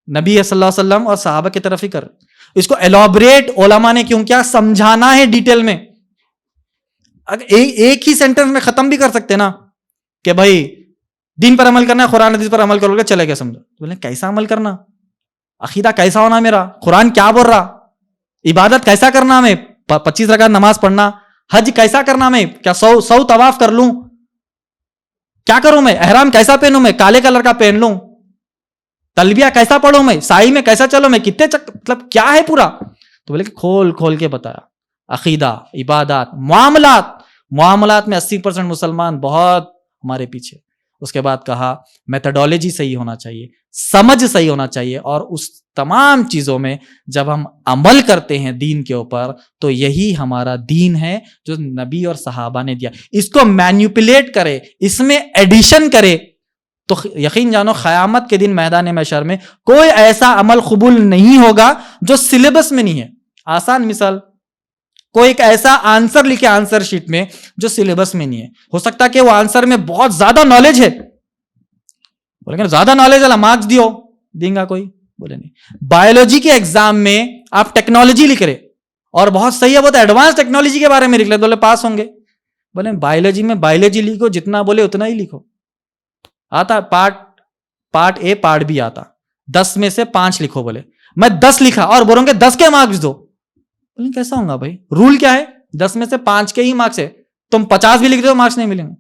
نبی صلی اللہ علیہ وسلم اور صحابہ کی طرف ہی کر رہے. اس کو ایلابریٹ علماء نے کیوں کیا, سمجھانا ہے ڈیٹیل میں. اگر ایک ہی سینٹنس میں ختم بھی کر سکتے نا کہ بھائی دین پر عمل کرنا ہے, قرآن حدیث پر عمل کرو گے, چلے گئے سمجھو. بولے کیسا عمل کرنا, عقیدہ کیسا ہونا میرا, قرآن کیا بول رہا, عبادت کیسا کرنا, ہمیں 25 رکعت نماز پڑھنا, حج کیسا کرنا, میں کیا 100 طواف کر لوں, کیا کروں میں, احرام کیسا پہنوں, میں کالے کلر کا پہن لوں, تلبیہ کیسا پڑھوں, میں سائی میں کیسا چلو, میں کتنے مطلب کیا ہے پورا. تو بولے کہ کھول کے بتایا, عقیدہ, عبادات, معاملات میں 80% مسلمان بہت ہمارے پیچھے. اس کے بعد کہا میتھڈالوجی صحیح ہونا چاہیے, سمجھ صحیح ہونا چاہیے, اور اس تمام چیزوں میں جب ہم عمل کرتے ہیں دین کے اوپر تو یہی ہمارا دین ہے جو نبی اور صحابہ نے دیا. اس کو مینیپولیٹ کرے, اس میں ایڈیشن کرے تو یقین جانو قیامت کے دن میدان محشر میں کوئی ایسا عمل قبول نہیں ہوگا جو سلیبس میں نہیں ہے. آسان مثال, کوئی ایک ایسا آنسر لکھے آنسر شیٹ میں جو سلیبس میں نہیں ہے, ہو سکتا کہ وہ آنسر میں بہت زیادہ نالج ہے, بولیں گے زیادہ نالج والا مارکس دیں گا کوئی, بولے نہیں. بایولوجی کے ایگزام میں آپ ٹیکنالوجی لکھ رہے اور بہت صحیح ہے, بہت ایڈوانس ٹیکنالوجی کے بارے میں لکھ رہے, بولے پاس ہوں گے. بولے بایولوجی میں بایولوجی لکھو، جتنا بولے اتنا ہی لکھو. آتا پارٹ اے پارٹ بی آتا، 10 میں سے 5 لکھو. بولے میں 10 لکھا اور بولوں گے 10 کے مارکس دو. بولے کیسا ہوگا بھائی؟ رول کیا ہے؟ 10 میں سے 5 کے ہی مارکس ہے. تم 50 بھی لکھ دو مارکس نہیں ملیں گے.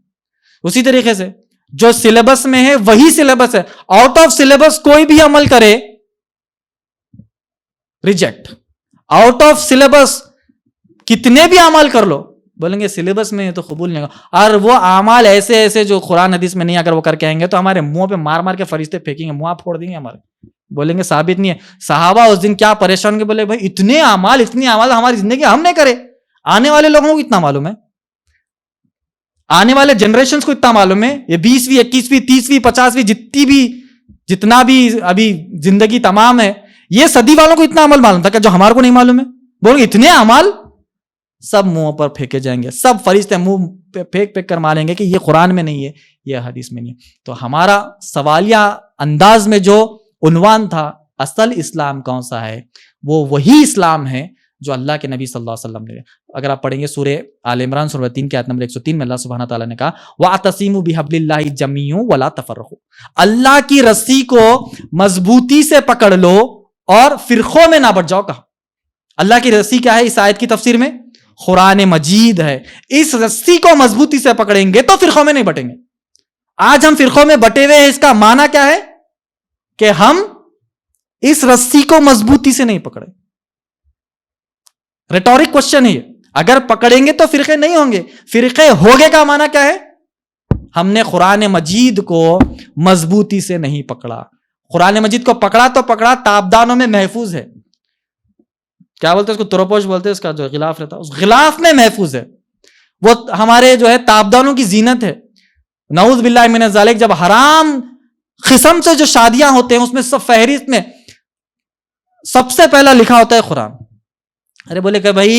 اسی طریقے سے جو سلیبس میں ہے وہی سلیبس ہے. آؤٹ آف سلیبس کوئی بھی عمل کرے ریجیکٹ. آؤٹ آف سلیبس کتنے بھی اعمال کر لو، بولیں گے سلیبس میں تو قبول نہیں ہوگا. اور وہ اعمال ایسے ایسے جو قرآن حدیث میں نہیں، اگر وہ کر کے آئیں گے تو ہمارے منہ پہ مار مار کے فرشتے پھینکیں گے، منہ پھوڑ دیں گے ہمارے. بولیں گے ثابت نہیں ہے. صحابہ اس دن کیا پریشان کے بولے بھائی اتنے اعمال ہماری زندگی ہم نے کرے. آنے والے لوگوں کو اتنا معلوم ہے، آنے والے جنریشنز کو اتنا معلوم ہے. یہ 20ویں 21ویں 30ویں 50ویں جتنا بھی ابھی زندگی تمام ہے، یہ صدی والوں کو اتنا عمل معلوم تھا کہ جو ہمارے کو نہیں معلوم ہے. بولیں گے اتنے اعمال سب منہ پر پھینکے جائیں گے. سب فرشتے منہ پہ پھینک کر ماریں گے کہ یہ قرآن میں نہیں ہے، یہ حدیث میں نہیں ہے. تو ہمارا سوالیہ انداز میں جو عنوان تھا اصل اسلام کون سا ہے، وہ وہی اسلام ہے جو اللہ کے نبی صلی اللہ علیہ وسلم نے. اگر آپ پڑھیں گے سورہ آل عمران سورہ 3 کی آیت نمبر 103 میں اللہ سبحانہ تعالیٰ نے کہا وَاعْتَصِمُوا بِحَبْلِ اللَّهِ جَمِيعًا وَلَا تَفَرَّقُوا. اللہ کی رسی کو مضبوطی سے پکڑ لو اور فرقوں میں نہ بٹ جاؤ. کہا اللہ کی رسی کیا ہے اس آیت کی تفسیر میں؟ قرآن مجید ہے. اس رسی کو مضبوطی سے پکڑیں گے تو فرقوں میں نہیں بٹیں گے. آج ہم فرقوں میں بٹے ہوئے ہیں، اس کا معنی کیا ہے؟ کہ ہم اس رسی کو مضبوطی سے نہیں پکڑے. ریٹورک کوشچن ہے. اگر پکڑیں گے تو فرقے نہیں ہوں گے. فرقے ہوگے کا معنی کیا ہے؟ ہم نے قرآن مجید کو مضبوطی سے نہیں پکڑا. قرآن مجید کو پکڑا تو پکڑا، تابدانوں میں محفوظ ہے. کیا بولتے ہیں اس کو؟ تروپوش بولتے ہیں اس کا جو غلاف رہتا ہے، اس غلاف میں محفوظ ہے. وہ ہمارے جو ہے تابدانوں کی زینت ہے. نعوذ باللہ من ذالک. جب حرام قسم سے جو شادیاں ہوتے ہیں اس میں سب فہرست میں سب سے پہلا لکھا ہوتا ہے قرآن. ارے بولے کہ بھائی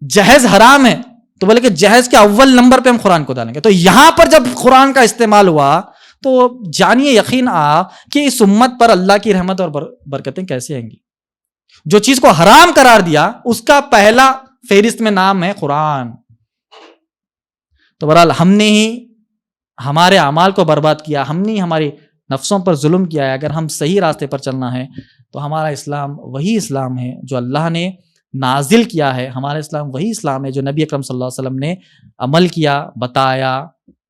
جہیز حرام ہے، تو بولے کہ جہیز کے اول نمبر پہ ہم قرآن کو ڈالیں گے. تو یہاں پر جب قرآن کا استعمال ہوا تو جانیے یقین کہ اس امت پر اللہ کی رحمت اور برکتیں کیسے آئیں گی. جو چیز کو حرام قرار دیا اس کا پہلا فہرست میں نام ہے قرآن. تو بہرحال ہم نے ہی ہمارے اعمال کو برباد کیا، ہم نے ہماری نفسوں پر ظلم کیا ہے. اگر ہم صحیح راستے پر چلنا ہے تو ہمارا اسلام وہی اسلام ہے جو اللہ نے نازل کیا ہے. ہمارا اسلام وہی اسلام ہے جو نبی اکرم صلی اللہ علیہ وسلم نے عمل کیا، بتایا،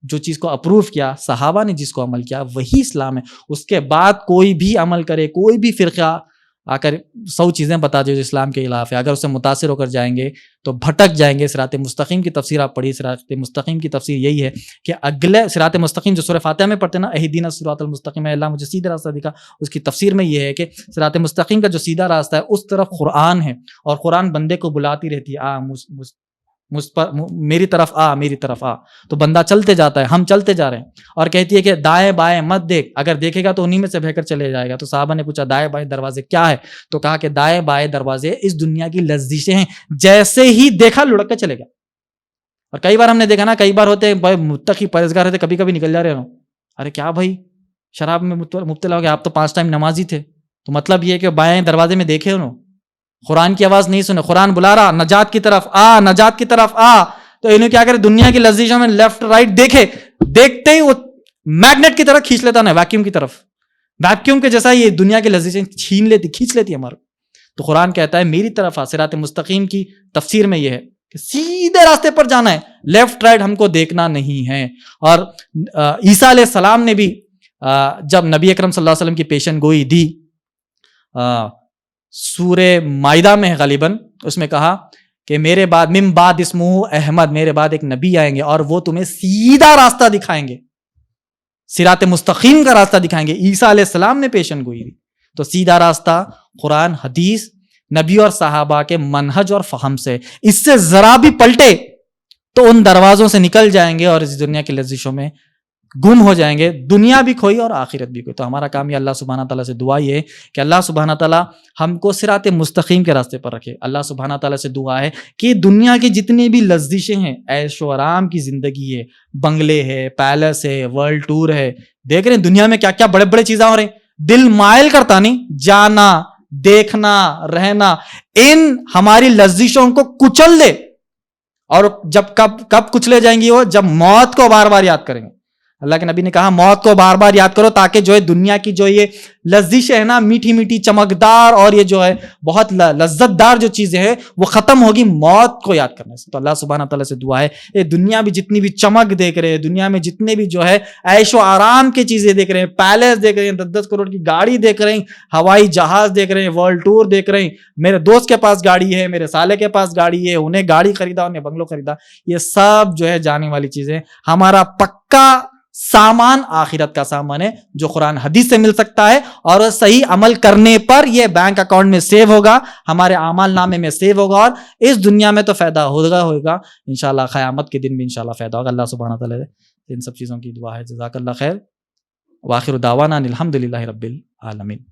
جو چیز کو اپروو کیا، صحابہ نے جس کو عمل کیا، وہی اسلام ہے. اس کے بعد کوئی بھی عمل کرے، کوئی بھی فرقہ آ کر 100 چیزیں بتا دے جو اسلام کے خلاف ہے، اگر اسے متاثر ہو کر جائیں گے تو بھٹک جائیں گے. صراط مستقیم کی تفسیر آپ پڑھیے. صراط مستقیم کی تفسیر یہی ہے کہ اگلے صراط مستقیم جو سورہ فاتحہ میں پڑھتے ہیں نا، اہدینا الصراط المستقیم، ہے اللہ مجھے سیدھا راستہ دکھا، اس کی تفسیر میں یہ ہے کہ صراط مستقیم کا جو سیدھا راستہ ہے اس طرف قرآن ہے، اور قرآن بندے کو بلاتی رہتی ہے میری طرف آ، میری طرف آ. تو بندہ چلتے جاتا ہے، ہم چلتے جا رہے ہیں، اور کہتی ہے کہ دائیں بائیں مت دیکھ، اگر دیکھے گا تو انہی میں سے بہ کر چلے جائے گا. تو صحابہ نے پوچھا دائیں بائیں دروازے کیا ہے؟ تو کہا کہ دائیں بائیں دروازے اس دنیا کی لذیذیں ہیں، جیسے ہی دیکھا لڑک کے چلے گا. اور کئی بار ہم نے دیکھا نا، کئی بار ہوتے ہیں متقی پرہیزگار ہوتے، کبھی کبھی نکل جا رہے ہوں، ارے کیا بھائی شراب میں مبتلا ہو گیا، آپ تو 5 ٹائم نمازی تھے. تو مطلب یہ کہ بائیں دروازے میں دیکھے انہوں، قرآن کی آواز نہیں سنے، قرآن بلا رہا نجات کی طرف آ، نجات کی طرف آ. تو انہوں کیا کرے، دنیا کی لذیذوں میں لیفٹ رائٹ دیکھے، دیکھتے ہی وہ میگنیٹ کی طرح کھینچ لیتا نا، ویکیوم کی طرف، ویکیوم کے جیسا یہ دنیا کی لذیذیں کھینچ لیتی ہمارے. تو قرآن کہتا ہے میری طرف آ. صراط مستقیم کی تفسیر میں یہ ہے کہ سیدھے راستے پر جانا ہے، لیفٹ رائٹ ہم کو دیکھنا نہیں ہے. اور عیسیٰ علیہ السلام نے بھی جب نبی اکرم صلی اللہ علیہ وسلم کی پیشن گوئی دی، سورہ مائدہ میں غالباً اس میں کہا کہ میرے بعد من بعد اسمہ احمد، میرے بعد ایک نبی آئیں گے اور وہ تمہیں سیدھا راستہ دکھائیں گے، صراط مستقیم کا راستہ دکھائیں گے. عیسیٰ علیہ السلام نے پیشن گوئی دی. تو سیدھا راستہ قرآن، حدیث، نبی اور صحابہ کے منہج اور فہم سے. اس سے ذرا بھی پلٹے تو ان دروازوں سے نکل جائیں گے اور اس دنیا کی لذیذوں میں گم ہو جائیں گے، دنیا بھی کھوئی اور آخرت بھی کھوئی. تو ہمارا کام یہ اللہ سبحانہ تعالیٰ سے دعا یہ ہے کہ اللہ سبحانہ تعالیٰ ہم کو صراط مستقیم کے راستے پر رکھے. اللہ سبحانہ تعالیٰ سے دعا ہے کہ دنیا کی جتنی بھی لذیذیں ہیں، عیش و آرام کی زندگی ہے، بنگلے ہے، پیلس ہے، ورلڈ ٹور ہے، دیکھ رہے ہیں دنیا میں کیا کیا بڑے بڑے چیزیں ہو رہی ہیں، دل مائل کرتا نہیں، جانا، دیکھنا، رہنا، ان ہماری لذیذوں کو کچل دے اور جب کب کچلے جائیں گی وہ؟ جب موت کو بار بار یاد کریں گے. اللہ کے نبی نے کہا موت کو بار بار یاد کرو تاکہ جو ہے دنیا کی جو یہ لذیذ ہے نا، میٹھی میٹھی چمکدار اور یہ جو ہے بہت لذت دار جو چیزیں ہیں وہ ختم ہوگی موت کو یاد کرنے سے. تو اللہ سبحانہ تعالیٰ سے دعا ہے یہ دنیا میں جتنی بھی چمک دیکھ رہے ہیں، دنیا میں جتنے بھی جو ہے عیش و آرام کی چیزیں دیکھ رہے ہیں، پیلس دیکھ رہے ہیں، 10 کروڑ کی گاڑی دیکھ رہے ہیں، ہوائی جہاز دیکھ رہے ہیں، ورلڈ ٹور دیکھ رہے ہیں، میرے دوست کے پاس گاڑی ہے، میرے سالے کے پاس گاڑی ہے، انہیں گاڑی خریدا، انہیں بنگلو خریدا، یہ سب جو ہے جانے والی چیزیں. ہمارا پکا سامان آخرت کا سامان ہے جو قرآن حدیث سے مل سکتا ہے، اور صحیح عمل کرنے پر یہ بینک اکاؤنٹ میں سیو ہوگا، ہمارے اعمال نامے میں سیو ہوگا، اور اس دنیا میں تو فائدہ ہوگا انشاءاللہ، قیامت کے دن بھی انشاءاللہ فائدہ ہوگا. اللہ سبحانہ تعالیٰ ان سب چیزوں کی دعا ہے. جزاک اللہ خیر. وآخر دعوانا الحمدللہ رب العالمین.